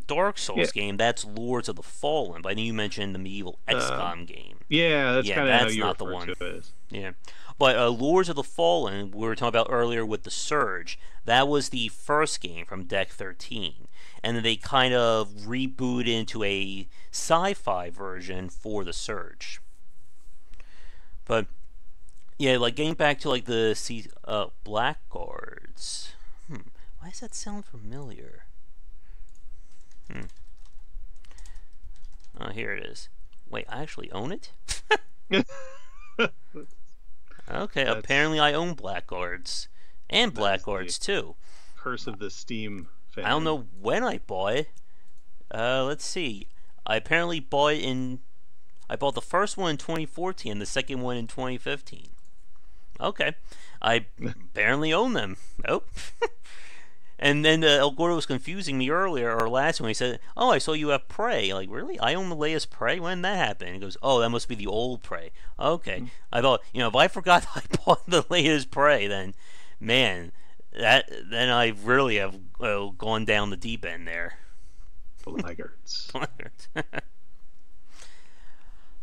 [SPEAKER 1] Dark
[SPEAKER 2] Yeah,
[SPEAKER 1] Souls game. That's Lords of the Fallen. But I know you mentioned the medieval
[SPEAKER 2] uh,
[SPEAKER 1] XCOM game.
[SPEAKER 2] yeah, that's
[SPEAKER 1] Yeah,
[SPEAKER 2] kind of how
[SPEAKER 1] that's
[SPEAKER 2] you
[SPEAKER 1] not the
[SPEAKER 2] refer to
[SPEAKER 1] one.
[SPEAKER 2] it.
[SPEAKER 1] Yeah. But Lords of the Fallen, we were talking about earlier with the Surge, that was the first game from Deck 13. And then they kind of rebooted into a sci fi version for the Surge. But yeah, like getting back to like the Blackguards. Why does that sound familiar? Hmm. Oh, here it is. Wait, I actually own it? Okay,
[SPEAKER 2] That's
[SPEAKER 1] apparently I own Blackguards. And
[SPEAKER 2] that is the
[SPEAKER 1] Blackguards too.
[SPEAKER 2] curse of the Steam
[SPEAKER 1] I don't
[SPEAKER 2] family.
[SPEAKER 1] know when I bought it. Let's see. I apparently bought it in. I bought the first one in 2014 and the second one in 2015. Okay. I apparently own them. Oh. And then El Gordo was confusing me earlier, or last one. He said, "Oh, I saw you have Prey." Like, really? I own the latest Prey? When did that happen? He goes, "Oh, that must be the old Prey." Okay. I thought, if I forgot I bought the latest Prey, then, man, then I really have gone down the deep end there.
[SPEAKER 2] Blackguards.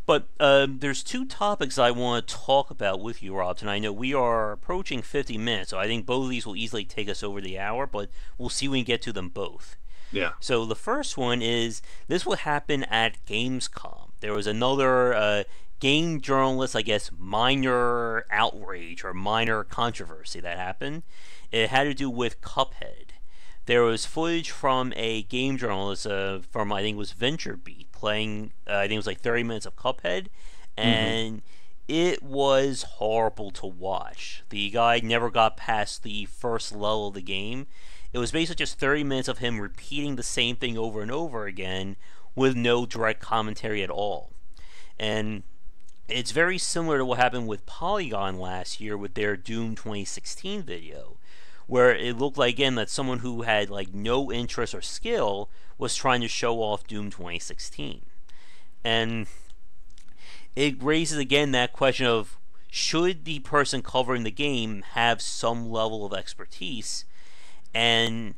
[SPEAKER 1] But there's two topics I want to talk about with you, Rob. And I know we are approaching 50 minutes, so I think both of these will easily take us over the hour, but we'll see when we get to them both.
[SPEAKER 2] Yeah.
[SPEAKER 1] So the first one is this will happen at Gamescom. There was another game journalist, I guess, minor outrage or minor controversy that happened. It had to do with Cuphead. There was footage from a game journalist from, I think it was VentureBeat, playing, I think it was like 30 minutes of Cuphead,
[SPEAKER 2] Hmm.
[SPEAKER 1] and it was horrible to watch. The guy never got past the first level of the game. It was basically just 30 minutes of him repeating the same thing over and over again with no direct commentary at all. And it's very similar to what happened with Polygon last year with their Doom 2016 video, where it looked like again that someone who had like no interest or skill was trying to show off Doom 2016. And it raises again that question of should the person covering the game have some level of expertise, and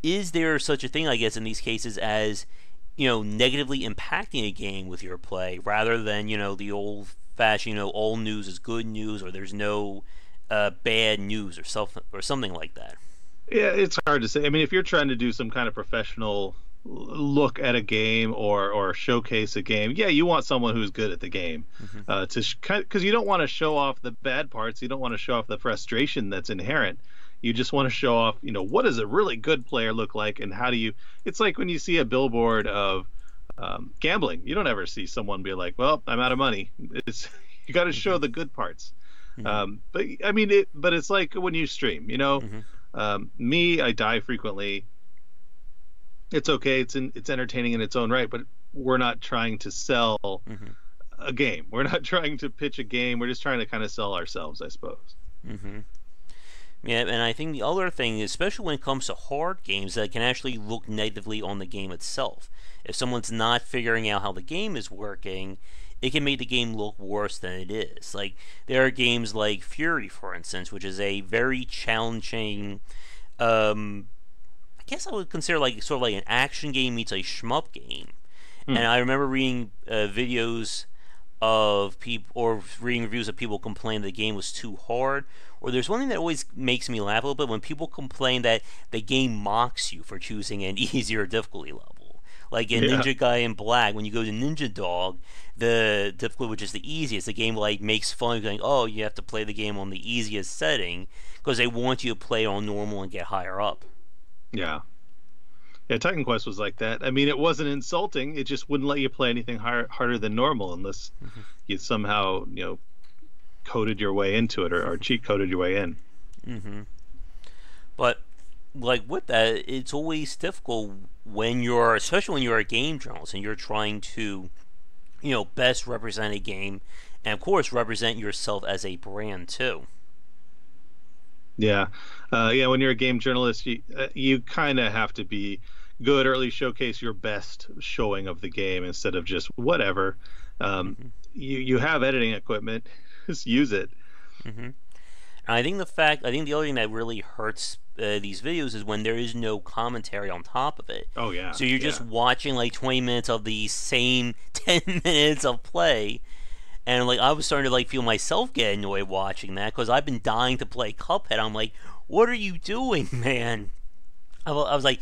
[SPEAKER 1] is there such a thing, I guess, in these cases as negatively impacting a game with your play rather than the old fashioned all news is good news, or there's no bad news or something like that.
[SPEAKER 2] Yeah, it's hard to say. I mean, if you're trying to do some kind of professional look at a game or showcase a game, yeah, you want someone who's good at the game
[SPEAKER 1] Mm-hmm.
[SPEAKER 2] because you don't want to show off the bad parts. You don't want to show off the frustration that's inherent. You just want to show off, what does a really good player look like, and how do you? It's like when you see a billboard of gambling. You don't ever see someone be like, "Well, I'm out of money." It's you got to show
[SPEAKER 1] Mm-hmm.
[SPEAKER 2] the good parts.
[SPEAKER 1] Mm-hmm.
[SPEAKER 2] But I mean, but it's like when you stream.
[SPEAKER 1] Mm-hmm.
[SPEAKER 2] Me, I die frequently. It's okay. It's entertaining in its own right, but we're not trying to sell
[SPEAKER 1] Mm-hmm.
[SPEAKER 2] a game. We're not trying to pitch a game. We're just trying to kind of sell ourselves, I suppose.
[SPEAKER 1] Mm-hmm. Yeah, and I think the other thing, especially when it comes to hard games, that can actually look negatively on the game itself. If someone's not figuring out how the game is working, it can make the game look worse than it is. Like there are games like Fury, for instance, which is a very challenging. I guess I would consider like sort of like an action game meets a shmup game.
[SPEAKER 2] Hmm.
[SPEAKER 1] And I remember reading videos of people or reading reviews of people complaining the game was too hard. Or there's one thing that always makes me laugh a little bit when people complain that the game mocks you for choosing an easier difficulty level. Like in
[SPEAKER 2] Yeah.
[SPEAKER 1] Ninja Guy in Black, when you go to Ninja Dog, the difficulty which is the easiest, the game like makes fun of going, oh, you have to play the game on the easiest setting because they want you to play on normal and get higher up.
[SPEAKER 2] Yeah. Yeah, Titan Quest was like that. I mean, it wasn't insulting. It just wouldn't let you play anything harder than normal unless
[SPEAKER 1] Mm-hmm.
[SPEAKER 2] you somehow, coded your way into it or cheat coded your way in.
[SPEAKER 1] Mm-hmm. But like with that, it's always difficult when you're, especially when you're a game journalist and you're trying to, best represent a game, and of course represent yourself as a brand too.
[SPEAKER 2] Yeah, yeah. When you're a game journalist, you kind of have to be good, or at least showcase your best showing of the game instead of just whatever. Um,
[SPEAKER 1] Hmm.
[SPEAKER 2] you have editing equipment, just use it.
[SPEAKER 1] Hmm. I think the other thing that really hurts these videos is when there is no commentary on top of it.
[SPEAKER 2] Oh yeah,
[SPEAKER 1] So you're just
[SPEAKER 2] yeah.
[SPEAKER 1] watching like 20 minutes of the same 10 minutes of play, and like I was starting to like feel myself get annoyed watching that because I've been dying to play Cuphead. I'm like, what are you doing, man? I was like,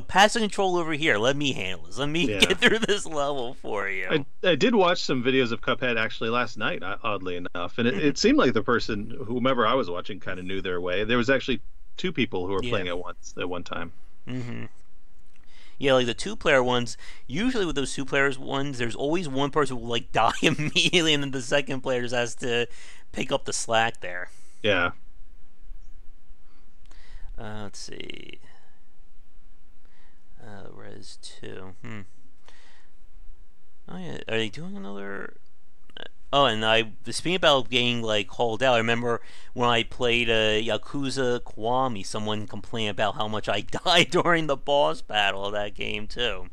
[SPEAKER 1] pass the control over here. Let me handle this. Let me
[SPEAKER 2] Yeah.
[SPEAKER 1] get through this level for you.
[SPEAKER 2] I did watch some videos of Cuphead actually last night, oddly enough, and it seemed like the person, whomever I was watching, kind of knew their way. There was actually two people who were
[SPEAKER 1] Yeah.
[SPEAKER 2] playing at one time.
[SPEAKER 1] Hmm. Yeah, like the two-player ones. Usually with those two-players ones, there's always one person who will like die immediately, and then the second player just has to pick up the slack there.
[SPEAKER 2] Yeah.
[SPEAKER 1] Let's see. Res 2. Oh yeah, are they doing another? Oh, and speaking about getting like called out, I remember when I played Yakuza Kiwami, someone complained about how much I died during the boss battle of that game too.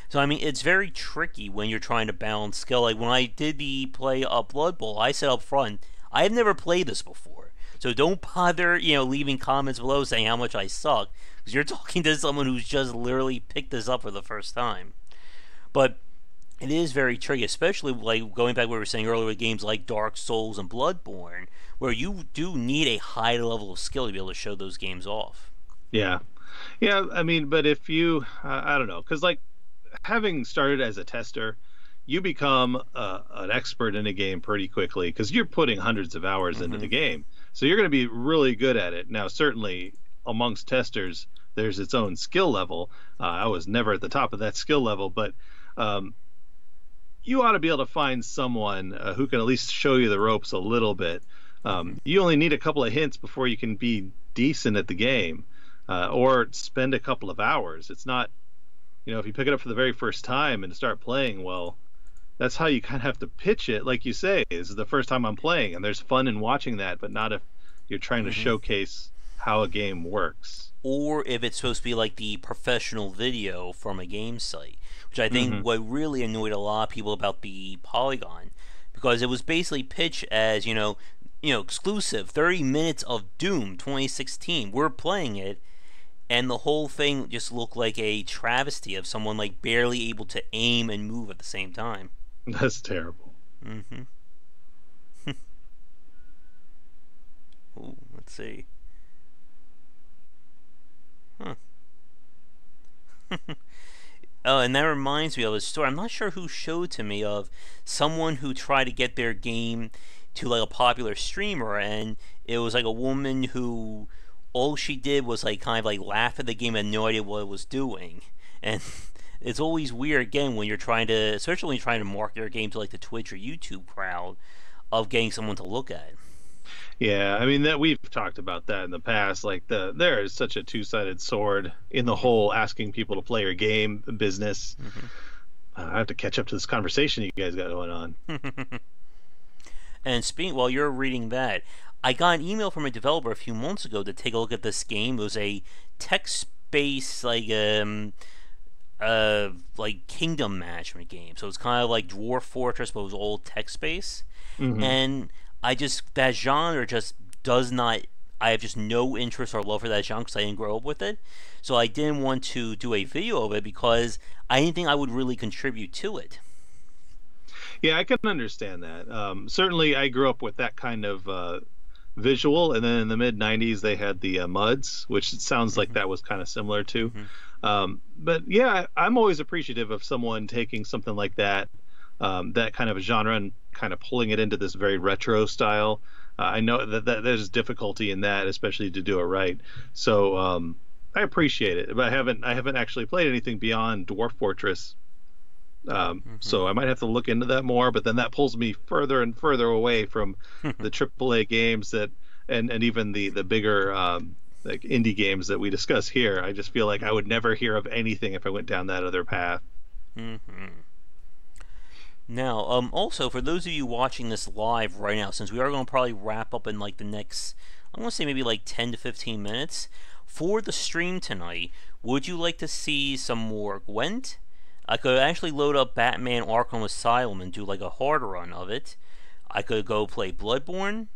[SPEAKER 1] So I mean, it's very tricky when you're trying to balance skill. Like when I did the play of Blood Bowl, I said up front, I have never played this before, so don't bother, leaving comments below saying how much I suck, because you're talking to someone who's just literally picked this up for the first time. But it is very tricky, especially like going back to what we were saying earlier with games like Dark Souls and Bloodborne, where you do need a high level of skill to be able to show those games off.
[SPEAKER 2] Yeah. Yeah, I mean, but if you, I don't know, because like having started as a tester, you become an expert in a game pretty quickly because you're putting hundreds of hours into
[SPEAKER 1] Mm-hmm.
[SPEAKER 2] the game. So you're going to be really good at it. Now, certainly amongst testers, there's its own skill level. I was never at the top of that skill level, but um, you ought to be able to find someone who can at least show you the ropes a little bit.
[SPEAKER 1] Mm-hmm.
[SPEAKER 2] You only need a couple of hints before you can be decent at the game, or spend a couple of hours. It's not, if you pick it up for the very first time and start playing, well, that's how you kind of have to pitch it. Like you say, this is the first time I'm playing, and there's fun in watching that, but not if you're trying to
[SPEAKER 1] Mm-hmm.
[SPEAKER 2] showcase how a game works.
[SPEAKER 1] Or if it's supposed to be like the professional video from a game site, which I think
[SPEAKER 2] Hmm.
[SPEAKER 1] what really annoyed a lot of people about the Polygon, because it was basically pitched as exclusive 30 minutes of Doom 2016. We're playing it, and the whole thing just looked like a travesty of someone like barely able to aim and move at the same time.
[SPEAKER 2] That's terrible.
[SPEAKER 1] Mm-hmm. Ooh, let's see. Huh. Oh, and that reminds me of a story. I'm not sure who showed to me of someone who tried to get their game to like a popular streamer, and it was like a woman who all she did was like kind of like laugh at the game and had no idea what it was doing. And it's always weird again when you're trying to, especially when you're trying to market your game to like the Twitch or YouTube crowd, of getting someone to look at it.
[SPEAKER 2] Yeah, I mean that we've talked about that in the past. Like there is such a two-sided sword in the whole asking people to play your game business. I have to catch up to this conversation you guys got going on.
[SPEAKER 1] Mm-hmm. And speaking, while you're reading that, I got an email from a developer a few months ago to take a look at this game. It was a text-based like kingdom management game. So it's kind of like Dwarf Fortress, but it was all text-based.
[SPEAKER 2] Hmm.
[SPEAKER 1] And that genre just does not. I have just no interest or love for that genre because I didn't grow up with it. So I didn't want to do a video of it because I didn't think I would really contribute to it.
[SPEAKER 2] Yeah, I can understand that. Certainly, I grew up with that kind of visual, and then in the mid '90s they had the MUDs, which it sounds like
[SPEAKER 1] Mm-hmm.
[SPEAKER 2] that was kind of similar to.
[SPEAKER 1] Mm-hmm.
[SPEAKER 2] But yeah, I'm always appreciative of someone taking something like that, that kind of a genre, and kind of pulling it into this very retro style. I know that there's difficulty in that, especially to do it right. So I appreciate it, but I haven't actually played anything beyond Dwarf Fortress. So I might have to look into that more, but then that pulls me further and further away from
[SPEAKER 1] Mm-hmm.
[SPEAKER 2] the AAA games that, and even the bigger like indie games that we discuss here. I just feel like I would never hear of anything if I went down that other path.
[SPEAKER 1] Mm-hmm. Now, also for those of you watching this live right now, since we are going to probably wrap up in like the next, I'm going to say maybe like 10 to 15 minutes. For the stream tonight, Would you like to see some more Gwent? I could actually load up Batman Arkham Asylum and do like a hard run of it. I could go play Bloodborne,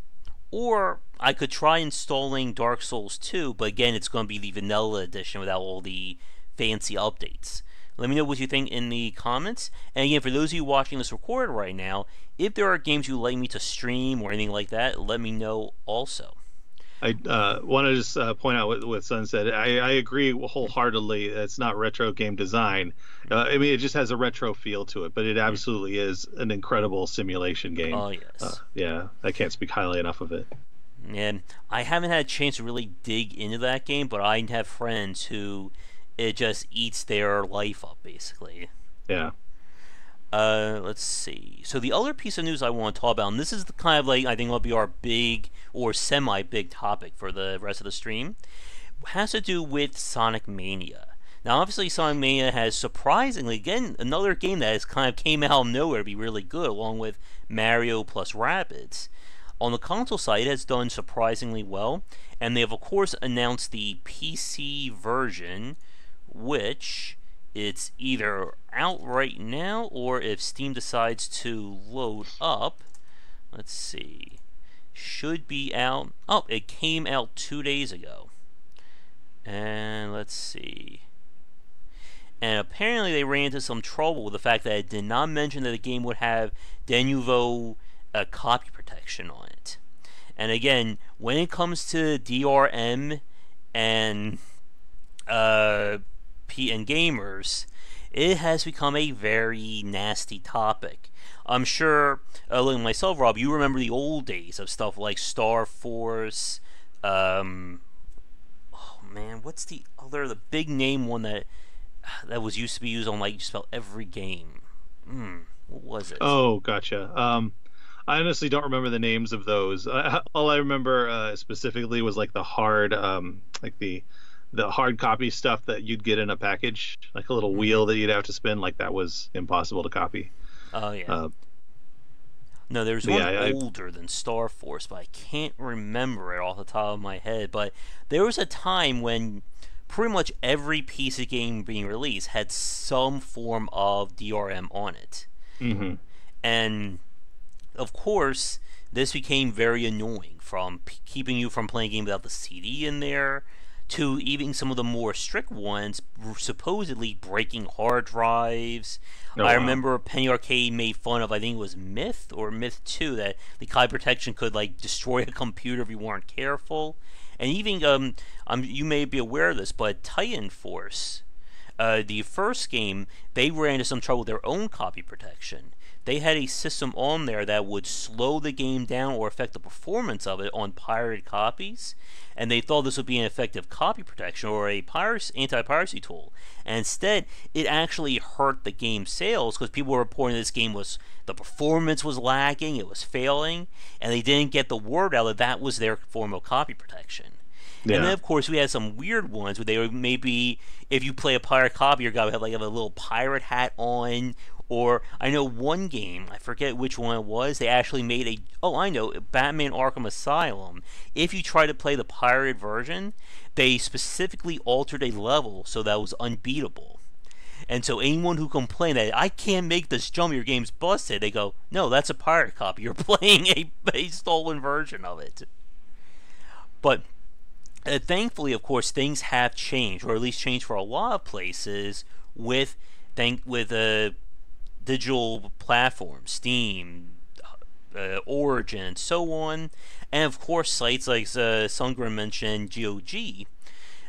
[SPEAKER 1] or I could try installing Dark Souls 2, but again, it's going to be the vanilla edition without all the fancy updates. Let me know what you think in the comments. And again, for those of you watching this recorded right now, if there are games you'd like me to stream or anything like that, let me know also.
[SPEAKER 2] I want to just point out what Sun said. I agree wholeheartedly. It's not retro game design. I mean, it just has a retro feel to it, but it absolutely is an incredible simulation game.
[SPEAKER 1] Oh, yes.
[SPEAKER 2] Yeah, I can't speak highly enough of it.
[SPEAKER 1] And I haven't had a chance to really dig into that game, but I have friends who it just eats their life up, basically.
[SPEAKER 2] Yeah.
[SPEAKER 1] Let's see. So the other piece of news I want to talk about, and this is the kind of like I think will be our big or semi-big topic for the rest of the stream, has to do with Sonic Mania. Now, obviously, Sonic Mania has surprisingly, again, another game that has kind of came out of nowhere to be really good, along with Mario plus Rabbids. On the console side, it has done surprisingly well, and they have, of course, announced the PC version, which it's either out right now, or if Steam decides to load up, let's see, should be out. Oh, it came out 2 days ago. And let's see. And apparently they ran into some trouble with the fact that it did not mention that the game would have de novo copy protection on it. And again, when it comes to DRM and gamers, it has become a very nasty topic. I'm sure, like myself, Rob, you remember the old days of stuff like Star Force. Oh man, what's the big name one that was used to be used on like just about every game? What was it?
[SPEAKER 2] Oh, gotcha. I honestly don't remember the names of those. All I remember specifically was like the hard, like the hard copy stuff that you'd get in a package, like a little wheel that you'd have to spin. Like that was impossible to copy.
[SPEAKER 1] Oh yeah. No, there's one older than Star Force, but I can't remember it off the top of my head. But there was a time when pretty much every piece of game being released had some form of DRM on it.
[SPEAKER 2] Mm-hmm.
[SPEAKER 1] And of course, this became very annoying, from keeping you from playing a game without the CD in there, to even some of the more strict ones supposedly breaking hard drives. I remember Penny Arcade made fun of, I think it was Myth or Myth 2, that the copy protection could like destroy a computer if you weren't careful. And even you may be aware of this, but Titan Force, the first game, they ran into some trouble with their own copy protection. They had a system on there that would slow the game down or affect the performance of it on pirated copies, and they thought this would be an effective copy protection or a anti-piracy tool. And instead, it actually hurt the game's sales because people were reporting this game the performance was lagging, it was failing, and they didn't get the word out that was their form of copy protection. Yeah. And then, of course, we had some weird ones where they were maybe, if you play a pirate copy, your guy would have like a little pirate hat on. Or I know one game, I forget which one it was, they actually made Batman Arkham Asylum. If you try to play the pirated version, they specifically altered a level so that it was unbeatable. And so anyone who complained that I can't make this jump, your game's busted, they go, no, that's a pirate copy. You're playing a stolen version of it. But thankfully, of course, things have changed, or at least changed for a lot of places with digital platforms, Steam, Origin, and so on, and of course sites like Sungren mentioned, GOG,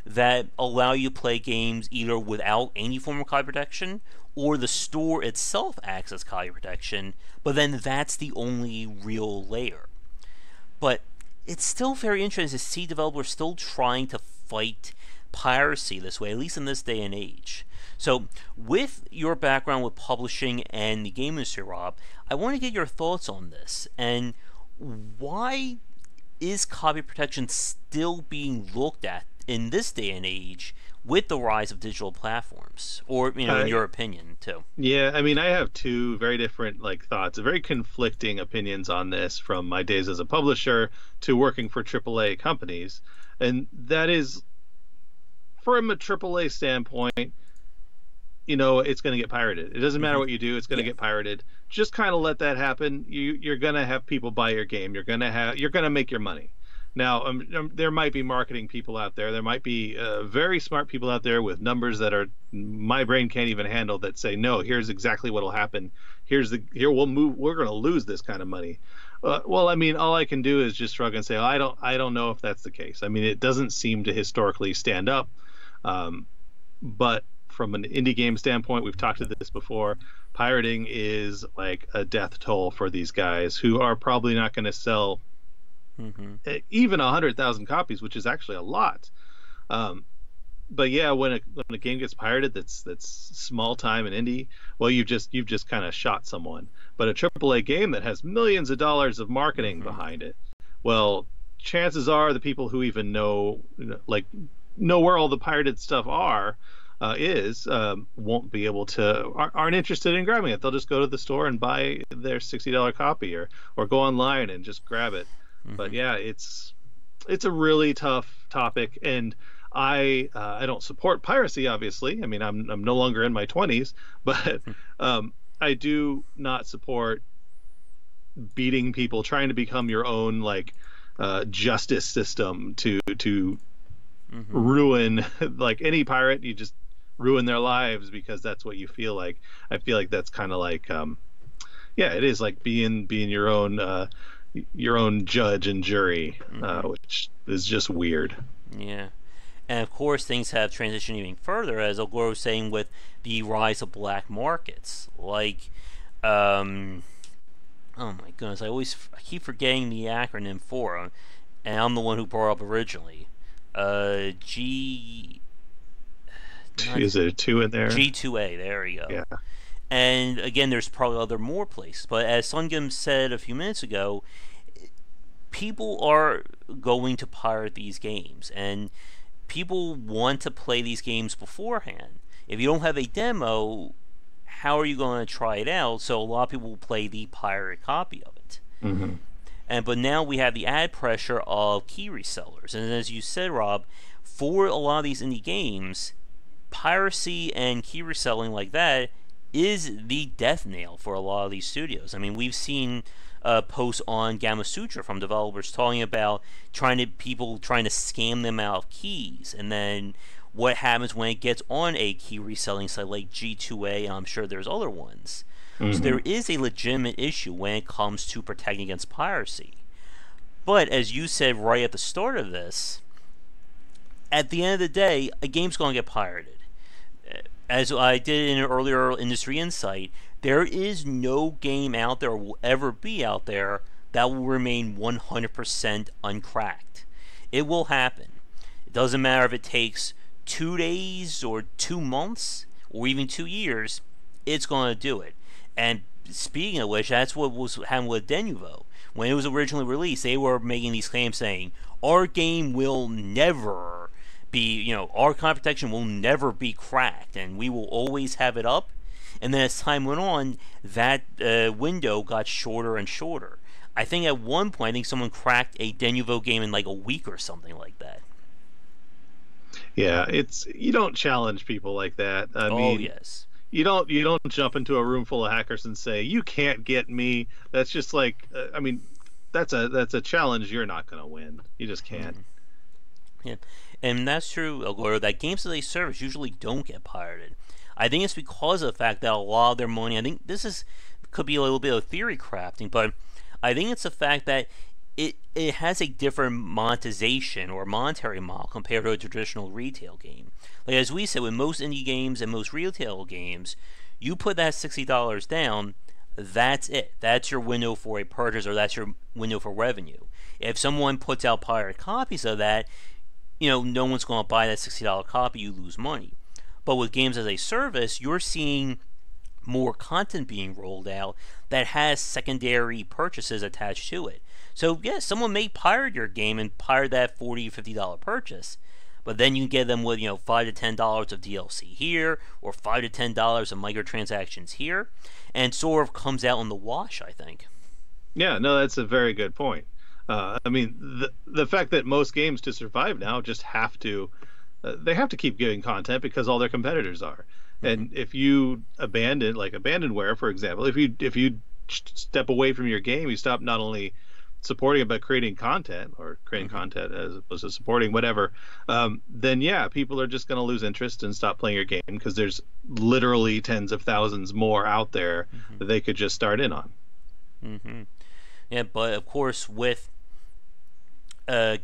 [SPEAKER 1] that allow you to play games either without any form of copy protection, or the store itself acts as copy protection, but then that's the only real layer. But it's still very interesting to see developers still trying to fight piracy this way, at least in this day and age. So, with your background with publishing and the game industry, Rob, I want to get your thoughts on this. And why is copy protection still being looked at in this day and age with the rise of digital platforms? Or, in your opinion, too.
[SPEAKER 2] Yeah, I mean, I have two very different thoughts, very conflicting opinions on this, from my days as a publisher to working for AAA companies. And that is, from a AAA standpoint, it's going to get pirated. It doesn't matter what you do; it's going to get pirated. Just kind of let that happen. You're going to have people buy your game. You're going to make your money. Now, there might be marketing people out there. There might be very smart people out there with numbers that my brain can't even handle, that say, no, here's exactly what will happen. Here we'll move. We're going to lose this kind of money. Well, I mean, all I can do is just shrug and say, I don't know if that's the case. I mean, it doesn't seem to historically stand up. But from an indie game standpoint, we've talked about this before. Pirating is like a death toll for these guys who are probably not going to sell even 100,000 copies, which is actually a lot. But yeah, when a game gets pirated, that's small time and indie. Well, you've just kind of shot someone. But a AAA game that has millions of dollars of marketing behind it, well, chances are the people who even know where all the pirated stuff won't be able to, aren't interested in grabbing it. They'll just go to the store and buy their $60 copy, or go online and just grab it. But yeah, it's a really tough topic, and I don't support piracy, obviously. I mean, I'm no longer in my 20s, but I do not support beating people, trying to become your own justice system to ruin any pirate. You just ruin their lives because that's what you feel like. I feel like that's kind of it is like being your own judge and jury, which is just weird.
[SPEAKER 1] Yeah. And of course, things have transitioned even further, as Ogura was saying, with the rise of black markets. Oh my goodness, I keep forgetting the acronym for them, and I'm the one who brought up originally.
[SPEAKER 2] Is there a 2 in there?
[SPEAKER 1] G2A, there we go.
[SPEAKER 2] Yeah.
[SPEAKER 1] And again, there's probably more places. But as Sungim said a few minutes ago, people are going to pirate these games, and people want to play these games beforehand. If you don't have a demo, how are you going to try it out? So a lot of people will play the pirate copy of it. But now we have the added pressure of key resellers. And as you said, Rob, for a lot of these indie games, piracy and key reselling like that is the death nail for a lot of these studios. I mean, we've seen posts on Gamma Sutra from developers talking about people trying to scam them out of keys, and then what happens when it gets on a key reselling site like G2A, and I'm sure there's other ones. So there is a legitimate issue when it comes to protecting against piracy. But as you said right at the start of this, at the end of the day, a game's going to get pirated. As I did in an earlier Industry Insight, there is no game out there or will ever be out there that will remain 100% uncracked. It will happen. It doesn't matter if it takes 2 days or 2 months or even 2 years, it's going to do it. And speaking of which, that's what was happening with Denuvo. When it was originally released, they were making these claims saying, our game will never be, our content protection will never be cracked, and we will always have it up. And then as time went on, that window got shorter and shorter. I think at one point, someone cracked a Denuvo game in a week or something like that.
[SPEAKER 2] Yeah, you don't challenge people like that. I mean,
[SPEAKER 1] yes.
[SPEAKER 2] You don't jump into a room full of hackers and say, you can't get me. That's just that's a challenge you're not going to win. You just can't.
[SPEAKER 1] Yeah, and that's true, Ogura, that games as a service usually don't get pirated. I think it's because of the fact that a lot of their money, I think could be a little bit of theory crafting, but I think it's the fact that it has a different monetization or monetary model compared to a traditional retail game. As we said, with most indie games and most retail games, you put that $60 down, that's it. That's your window for a purchase, or that's your window for revenue. If someone puts out pirate copies of that, no one's going to buy that $60 copy, you lose money. But with games as a service, you're seeing more content being rolled out that has secondary purchases attached to it. So yes, someone may pirate your game and pirate that $40, $50 purchase, but then you can get them with $5 to $10 of DLC here, or $5 to $10 of microtransactions here, and sort of comes out in the wash, I think.
[SPEAKER 2] Yeah, no, that's a very good point. I mean, the fact that most games to survive now just have to they have to keep giving content because all their competitors are.
[SPEAKER 1] Mm-hmm.
[SPEAKER 2] And if you abandon, like abandonware, for example, if you step away from your game, you stop not only supporting it but creating content, or creating
[SPEAKER 1] Mm-hmm.
[SPEAKER 2] content as opposed to supporting whatever, then yeah, people are just going to lose interest and stop playing your game because there's literally tens of thousands more out there
[SPEAKER 1] Mm-hmm.
[SPEAKER 2] that they could just start in on.
[SPEAKER 1] Mm-hmm. Yeah, but of course, with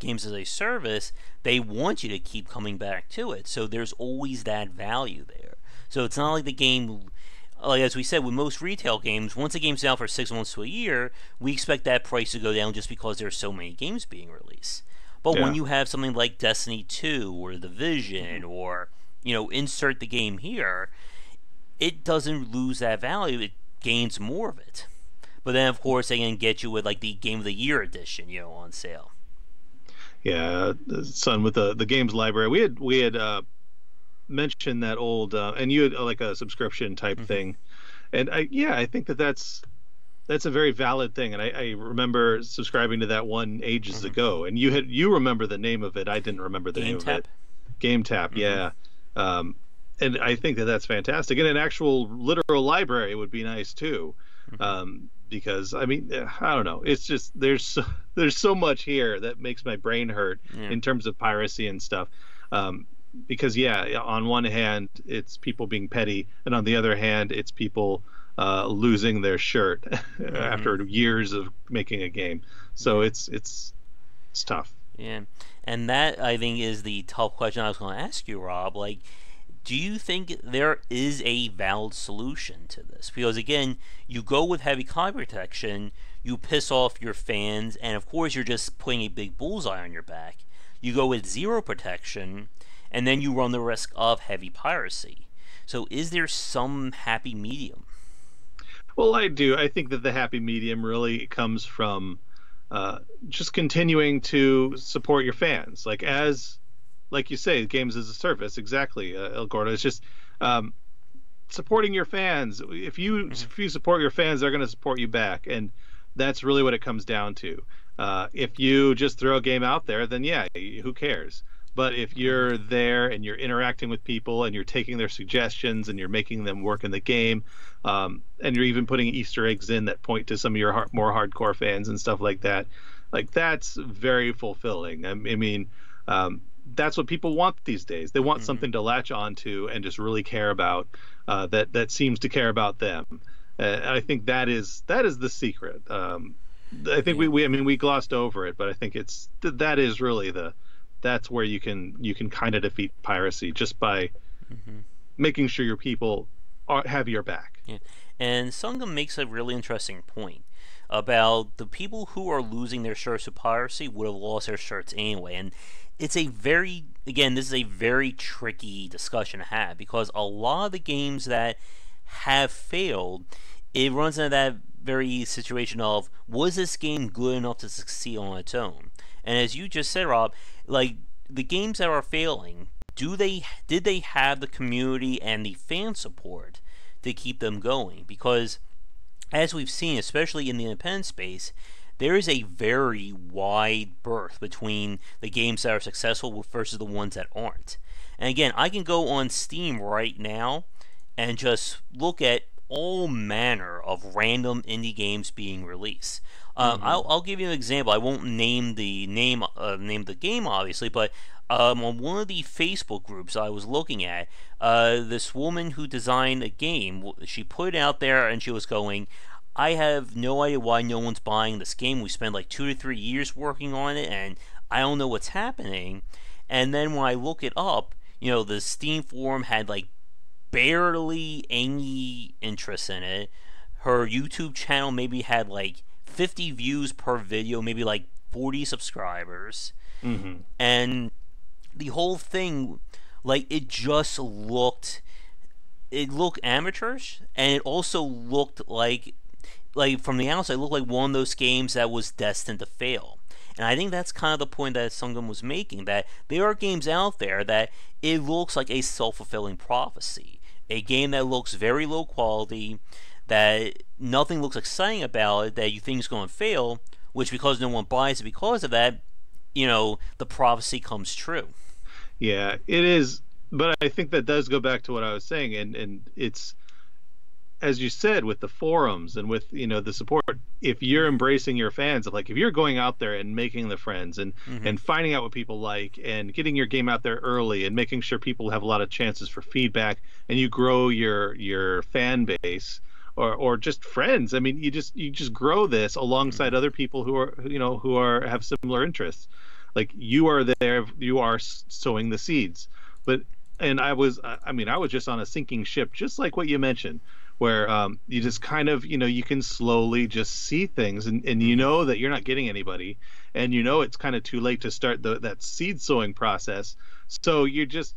[SPEAKER 1] games as a service, they want you to keep coming back to it. So there's always that value there. So it's not like the game, like as we said, with most retail games, once a game's out for 6 months to a year, we expect that price to go down just because there's so many games being released. But when
[SPEAKER 2] Yeah.
[SPEAKER 1] you have something like Destiny 2 or The Division or, insert the game here, it doesn't lose that value. It gains more of it. But then, of course, they can get you with like the Game of the Year edition, on sale.
[SPEAKER 2] Yeah, son, with the games library, we had mentioned that old, and you had like a subscription type
[SPEAKER 1] Mm-hmm.
[SPEAKER 2] thing, and I think that's a very valid thing, and I remember subscribing to that one ages
[SPEAKER 1] Mm-hmm.
[SPEAKER 2] ago, and you remember the name of it. I didn't remember the
[SPEAKER 1] Game
[SPEAKER 2] name of it.
[SPEAKER 1] Tap.
[SPEAKER 2] Game Tap,
[SPEAKER 1] Mm-hmm.
[SPEAKER 2] yeah. Um, and I think that that's fantastic. And an actual literal library would be nice too,
[SPEAKER 1] Mm-hmm.
[SPEAKER 2] because I mean, I don't know. It's just there's so much here that makes my brain hurt
[SPEAKER 1] Yeah.
[SPEAKER 2] in terms of piracy and stuff. Um, because yeah, on one hand, it's people being petty, and on the other hand, it's people losing their shirt
[SPEAKER 1] Mm-hmm.
[SPEAKER 2] after years of making a game. So
[SPEAKER 1] Yeah.
[SPEAKER 2] it's tough.
[SPEAKER 1] Yeah. And that, I think, is the tough question I was going to ask you, Rob. Like, do you think there is a valid solution to this? Because again, you go with heavy copy protection, you piss off your fans, and of course you're just putting a big bullseye on your back. You go with zero protection, and then you run the risk of heavy piracy. So is there some happy medium?
[SPEAKER 2] Well, I do. I think that the happy medium really comes from uh, just continuing to support your fans, like you say, games as a service. Exactly, El Gordo. It's just um, supporting your fans. If you
[SPEAKER 1] Mm-hmm.
[SPEAKER 2] if you support your fans, they're going to support you back, and that's really what it comes down to. If you just throw a game out there, then yeah, who cares? But if
[SPEAKER 1] Mm-hmm.
[SPEAKER 2] you're there and you're interacting with people and you're taking their suggestions and you're making them work in the game, and you're even putting Easter eggs in that point to some of your more hardcore fans and stuff like that's very fulfilling. I mean, that's what people want these days. They want
[SPEAKER 1] Mm-hmm.
[SPEAKER 2] something to latch onto and just really care about, that seems to care about them. I think that is the secret. I think
[SPEAKER 1] Yeah.
[SPEAKER 2] I mean we glossed over it, but I think that is really that's where you can kind of defeat piracy just by
[SPEAKER 1] Mm-hmm.
[SPEAKER 2] making sure your people have your back.
[SPEAKER 1] Yeah. And Sungam makes a really interesting point about the people who are losing their shirts to piracy would have lost their shirts anyway. And it's a very, again, this is a very tricky discussion to have because a lot of the games that have failed, it runs into that very situation of was this game good enough to succeed on its own? And as you just said, Rob, like the games that are failing, did they have the community and the fan support to keep them going? Because as we've seen, especially in the independent space, there is a very wide berth between the games that are successful versus the ones that aren't. And again, I can go on Steam right now and just look at all manner of random indie games being released.
[SPEAKER 2] Hmm.
[SPEAKER 1] I'll give you an example. I won't name the name of the game, obviously, but on one of the Facebook groups I was looking at, this woman who designed a game, she put it out there and she was going, I have no idea why no one's buying this game. We spent like 2 to 3 years working on it, and I don't know what's happening. And then when I look it up, the Steam forum had like barely any interest in it. Her YouTube channel maybe had like 50 views per video, maybe like 40 subscribers.
[SPEAKER 2] Hmm.
[SPEAKER 1] And the whole thing, like, it looked amateurish, and it also looked like from the outside, it looked like one of those games that was destined to fail. And I think that's kind of the point that Sungam was making, that there are games out there that it looks like a self-fulfilling prophecy. A game that looks very low quality, that nothing looks exciting about it, that you think is going to fail, which because no one buys it because of that, the prophecy comes true.
[SPEAKER 2] Yeah, it is. But I think that does go back to what I was saying, and it's as you said with the forums and with the support. If you're embracing your fans, like if you're going out there and making the friends
[SPEAKER 1] Mm-hmm.
[SPEAKER 2] and finding out what people like and getting your game out there early and making sure people have a lot of chances for feedback, and you grow your fan base or just friends. I mean, you just grow this alongside other people who are who are have similar interests. Like you are there, you are sowing the seeds. But and I was just on a sinking ship, just like what you mentioned, where you just kind of you can slowly just see things, and you
[SPEAKER 1] Mm-hmm.
[SPEAKER 2] know that you're not getting anybody, and you know it's kind of too late to start that seed sowing process. So you just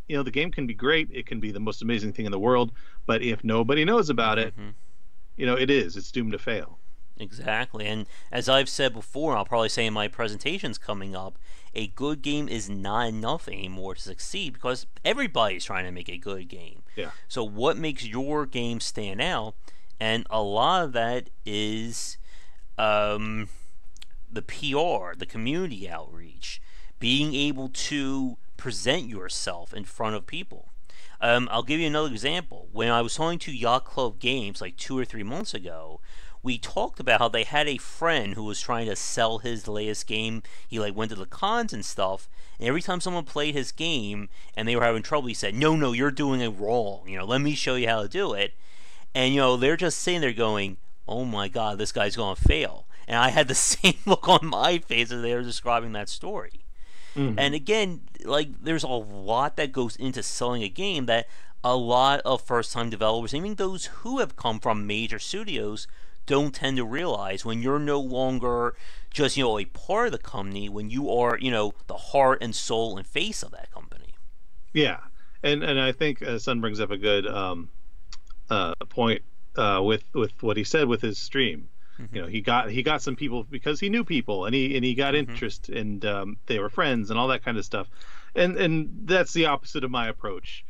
[SPEAKER 2] the game can be great, it can be the most amazing thing in the world, but if nobody knows about it,
[SPEAKER 1] Mm-hmm.
[SPEAKER 2] it's doomed to fail.
[SPEAKER 1] Exactly. And as I've said before, I'll probably say in my presentations coming up, a good game is not enough anymore to succeed because everybody's trying to make a good game.
[SPEAKER 2] Yeah.
[SPEAKER 1] So, what makes your game stand out? And a lot of that is um, the PR, the community outreach, being able to present yourself in front of people. I'll give you another example. When I was talking to Yacht Club Games like 2 or 3 months ago, we talked about how they had a friend who was trying to sell his latest game. He like went to the cons and stuff, and every time someone played his game and they were having trouble, he said, "No, no, you're doing it wrong. Let me show you how to do it." And they're just sitting there going, "Oh my God, this guy's gonna fail." And I had the same look on my face as they were describing that story.
[SPEAKER 2] Hmm.
[SPEAKER 1] And again, like there's a lot that goes into selling a game that a lot of first-time developers, even those who have come from major studios, don't tend to realize when you're no longer just a part of the company, when you are the heart and soul and face of that company.
[SPEAKER 2] Yeah, and I think Sun brings up a good point with what he said with his stream.
[SPEAKER 1] Mm-hmm.
[SPEAKER 2] He got some people because he knew people, and he got
[SPEAKER 1] Mm-hmm.
[SPEAKER 2] interest, and they were friends and all that kind of stuff. And that's the opposite of my approach,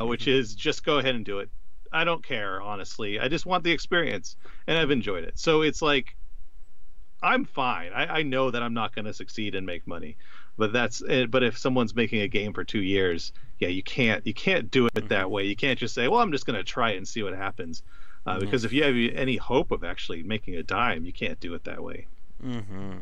[SPEAKER 2] which
[SPEAKER 1] Mm-hmm.
[SPEAKER 2] is just go ahead and do it. I don't care, honestly. I just want the experience, and I've enjoyed it. So it's like I'm fine. I know that I'm not going to succeed and make money, but that's it. But if someone's making a game for 2 years, yeah, you can't do it
[SPEAKER 1] Mm-hmm.
[SPEAKER 2] that way. You can't just say, well, I'm just going to try it and see what happens,
[SPEAKER 1] Yeah.
[SPEAKER 2] because if you have any hope of actually making a dime, you can't do it that way.
[SPEAKER 1] Mm-hmm.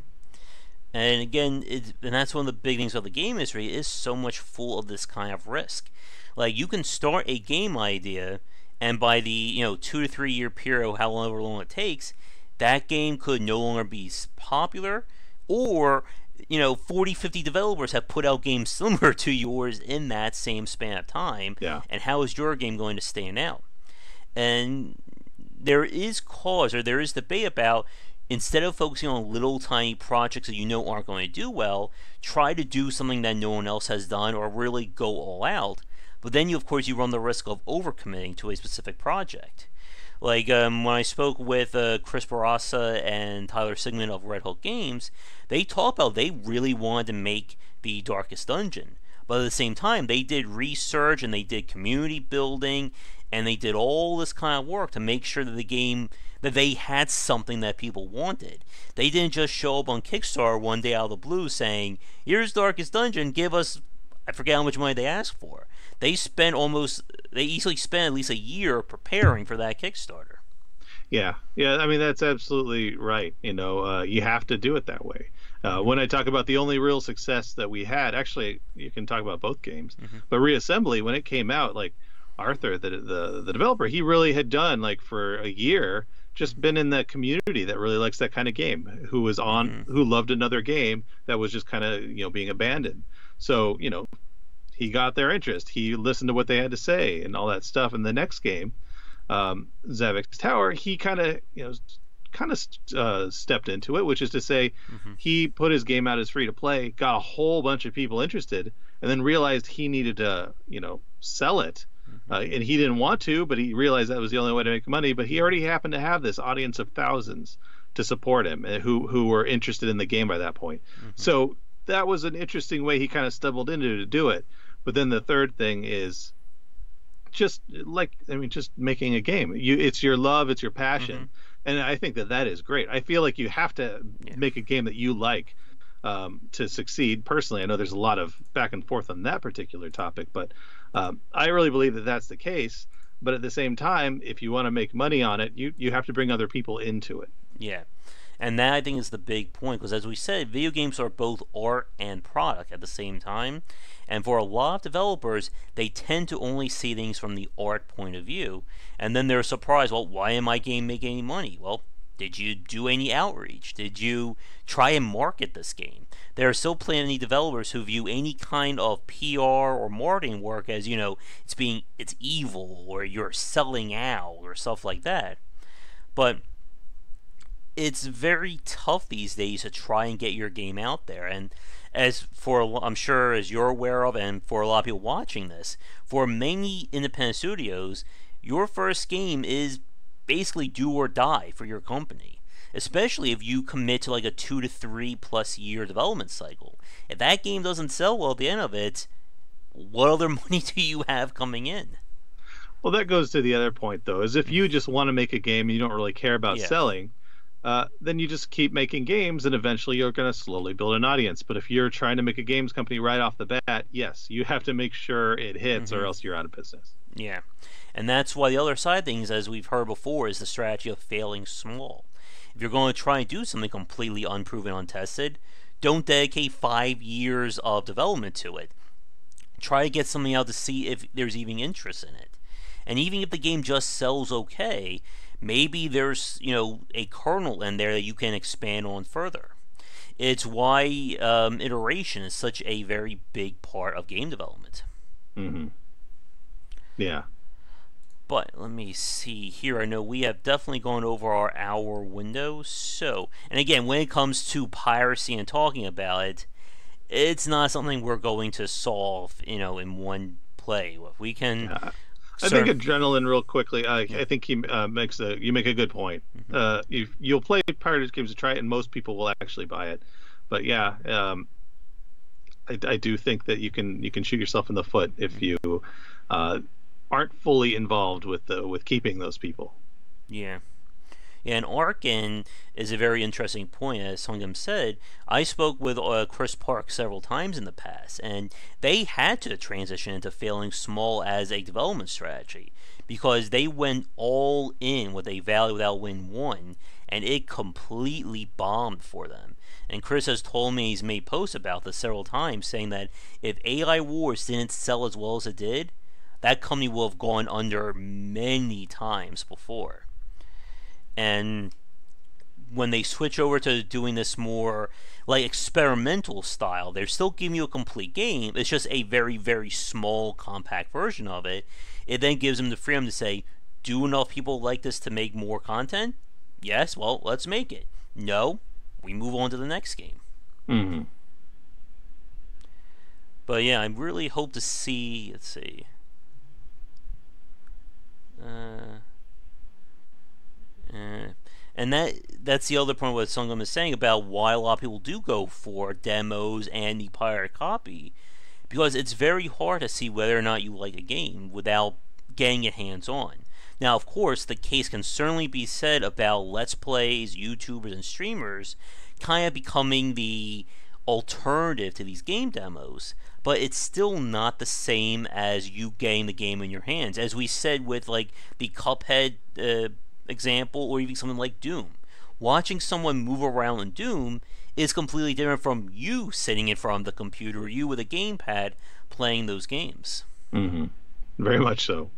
[SPEAKER 1] And again, and that's one of the big things about the game industry is so much full of this kind of risk. Like you can start a game idea, and by the 2 to 3 year period, however long it takes, that game could no longer be popular, or 40, 50 developers have put out games similar to yours in that same span of time.
[SPEAKER 2] Yeah.
[SPEAKER 1] And how is your game going to stand out? And there is cause, or there is debate about, instead of focusing on little tiny projects that aren't going to do well, try to do something that no one else has done or really go all out. But then of course you run the risk of overcommitting to a specific project. Like when I spoke with Chris Barassa and Tyler Sigmund of Red Hook Games, they talked about they really wanted to make the Darkest Dungeon, but at the same time they did research and they did community building and they did all this kind of work to make sure that the game, that they had something that people wanted. They didn't just show up on Kickstarter one day out of the blue saying, "Here's Darkest Dungeon, give us," I forget how much money they asked for. They easily spent at least a year preparing for that Kickstarter.
[SPEAKER 2] Yeah, yeah. I mean, that's absolutely right. You have to do it that way.
[SPEAKER 1] Mm-hmm.
[SPEAKER 2] When I talk about the only real success that we had, actually, you can talk about both games,
[SPEAKER 1] Mm-hmm.
[SPEAKER 2] but Reassembly, when it came out, like Arthur, the developer, he really had done like for a year, just been in the community that really likes that kind of game,
[SPEAKER 1] Mm-hmm.
[SPEAKER 2] who loved another game that was just kind of being abandoned. So he got their interest. He listened to what they had to say and all that stuff. And the next game, Zavix Tower, he kind of stepped into it, which is to say,
[SPEAKER 1] Mm-hmm.
[SPEAKER 2] he put his game out as free to play, got a whole bunch of people interested, and then realized he needed to sell it.
[SPEAKER 1] Mm-hmm.
[SPEAKER 2] And he didn't want to, but he realized that was the only way to make money. But he already happened to have this audience of thousands to support him, who were interested in the game by that point.
[SPEAKER 1] Mm-hmm.
[SPEAKER 2] So that was an interesting way he kind of stumbled into to do it. But then the third thing is just making a game. It's your love, it's your
[SPEAKER 1] Mm-hmm.
[SPEAKER 2] passion, and I think that is great. I feel like you have to
[SPEAKER 1] Yeah.
[SPEAKER 2] make a game that you like. to succeed. Personally, I know there's a lot of back and forth on that particular topic, but I really believe that that's the case. But at the same time, if you want to make money on it, you have to bring other people into it.
[SPEAKER 1] Yeah. And that I think is the big point because, as we said, video games are both art and product at the same time. And for a lot of developers, they tend to only see things from the art point of view. And then they're surprised, well, why am my game making any money? Well, did you do any outreach? Did you try and market this game? There are still plenty of developers who view any kind of PR or marketing work as, it's evil or you're selling out or stuff like that. But it's very tough these days to try and get your game out there. And I'm sure as you're aware of, and for a lot of people watching this, for many independent studios, your first game is basically do or die for your company. Especially if you commit to like a 2 to 3+ year development cycle. If that game doesn't sell well at the end of it, what other money do you have coming in?
[SPEAKER 2] Well, that goes to the other point, though, is if you just want to make a game and you don't really care about selling, then you just keep making games and eventually you're going to slowly build an audience. But if you're trying to make a games company right off the bat, yes, you have to make sure it hits or else you're out of business.
[SPEAKER 1] Yeah. And that's why the other side of things, as we've heard before, is the strategy of failing small. If you're going to try and do something completely unproven, untested, don't dedicate 5 years of development to it. Try to get something out to see if there's even interest in it. And even if the game just sells okay, maybe there's a kernel in there that you can expand on further. It's why iteration is such a very big part of game development.
[SPEAKER 2] Mm-hmm. Yeah.
[SPEAKER 1] But let me see here. I know we have definitely gone over our hour window. So, and again, when it comes to piracy and talking about it, it's not something we're going to solve, in one play. We can.
[SPEAKER 2] Yeah. I think adrenaline, real quickly. I think he you make a good point. You'll play pirated games to try it, and most people will actually buy it. But yeah, I do think that you can shoot yourself in the foot if you aren't fully involved with keeping those people.
[SPEAKER 1] Yeah. Yeah, and Arkin is a very interesting point. As Sungam said, I spoke with Chris Park several times in the past, and they had to transition into failing small as a development strategy because they went all in with a Value Without Win 1, and it completely bombed for them. And Chris has told me he's made posts about this several times, saying that if AI Wars didn't sell as well as it did, that company will have gone under many times before. And when they switch over to doing this more like experimental style, they're still giving you a complete game. It's just a very, very small, compact version of it. It then gives them the freedom to say, do enough people like this to make more content? Yes, well, let's make it. No, we move on to the next game.
[SPEAKER 2] Mm-hmm.
[SPEAKER 1] But yeah, I really hope to see, let's see. And that's the other point what Sungam is saying about why a lot of people do go for demos and the pirate copy, because it's very hard to see whether or not you like a game without getting it hands-on. Now, of course, the case can certainly be said about Let's Plays, YouTubers, and streamers kind of becoming the alternative to these game demos, but it's still not the same as you getting the game in your hands. As we said with like the Cuphead example, or even something like Doom. Watching someone move around in Doom is completely different from you sitting in front of the computer, or you with a gamepad playing those games.
[SPEAKER 2] Mm-hmm. Very much so.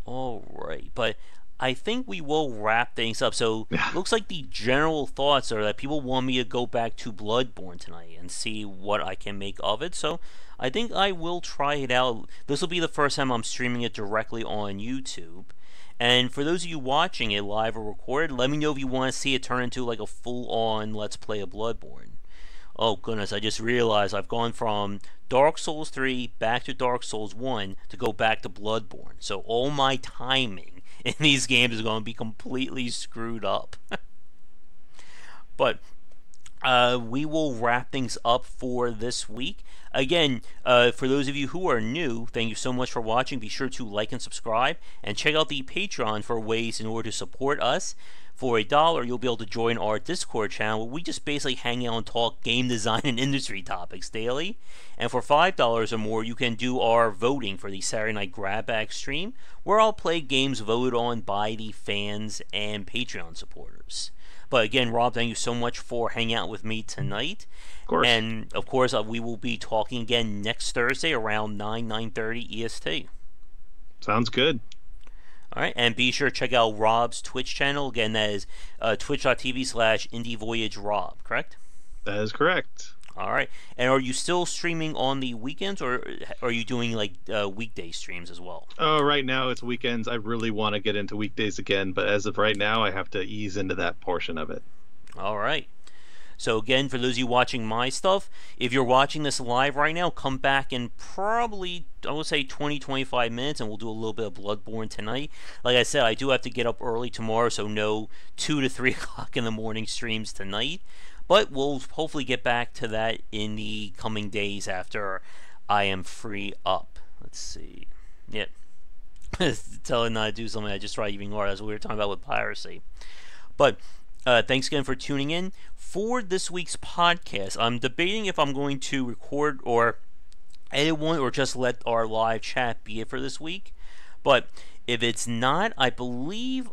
[SPEAKER 1] Alright, but I think we will wrap things up. So, looks like the general thoughts are that people want me to go back to Bloodborne tonight and see what I can make of it. So, I think I will try it out. This will be the first time I'm streaming it directly on YouTube. And for those of you watching it live or recorded, let me know if you want to see it turn into like a full-on Let's Play of Bloodborne. Oh goodness, I just realized I've gone from Dark Souls 3 back to Dark Souls 1 to go back to Bloodborne. So all my timing in these games is going to be completely screwed up. But We will wrap things up for this week. Again, for those of you who are new, thank you so much for watching. Be sure to like and subscribe, and check out the Patreon for ways in order to support us. For $1, you'll be able to join our Discord channel where we just basically hang out and talk game design and industry topics daily. And for $5 or more, you can do our voting for the Saturday Night Grab Bag stream, where I'll play games voted on by the fans and Patreon supporters. But again, Rob, thank you so much for hanging out with me tonight.
[SPEAKER 2] Of course.
[SPEAKER 1] And of course, we will be talking again next Thursday around 9:30 EST.
[SPEAKER 2] Sounds good.
[SPEAKER 1] All right, and be sure to check out Rob's Twitch channel. Again, that is twitch.tv/IndieVoyageRob, correct?
[SPEAKER 2] That is correct.
[SPEAKER 1] All right, and are you still streaming on the weekends, or are you doing like weekday streams as well?
[SPEAKER 2] Oh, right now it's weekends. I really want to get into weekdays again, but as of right now, I have to ease into that portion of it.
[SPEAKER 1] All right. So again, for those of you watching my stuff, if you're watching this live right now, come back in probably, I would say 20-25 minutes, and we'll do a little bit of Bloodborne tonight. Like I said, I do have to get up early tomorrow, so no 2 to 3 o'clock in the morning streams tonight. But we'll hopefully get back to that in the coming days after I am free up. Let's see. Yep. Telling not to do something I just tried even harder, as we were talking about with piracy. But thanks again for tuning in. For this week's podcast, I'm debating if I'm going to record or edit one or just let our live chat be it for this week. But if it's not, I believe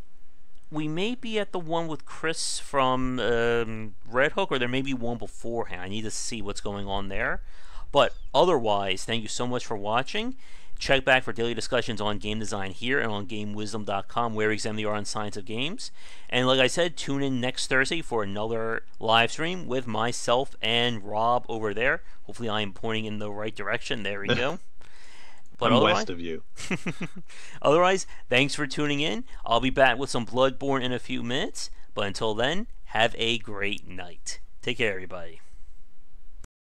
[SPEAKER 1] we may be at the one with Chris from Red Hook, or there may be one beforehand. I need to see what's going on there. But otherwise, thank you so much for watching. Check back for daily discussions on game design here and on GameWisdom.com, where we examine the art and science of games. And like I said, tune in next Thursday for another live stream with myself and Rob over there. Hopefully I am pointing in the right direction. There we go.
[SPEAKER 2] But I'm west of you.
[SPEAKER 1] Otherwise, thanks for tuning in. I'll be back with some Bloodborne in a few minutes. But until then, have a great night. Take care, everybody.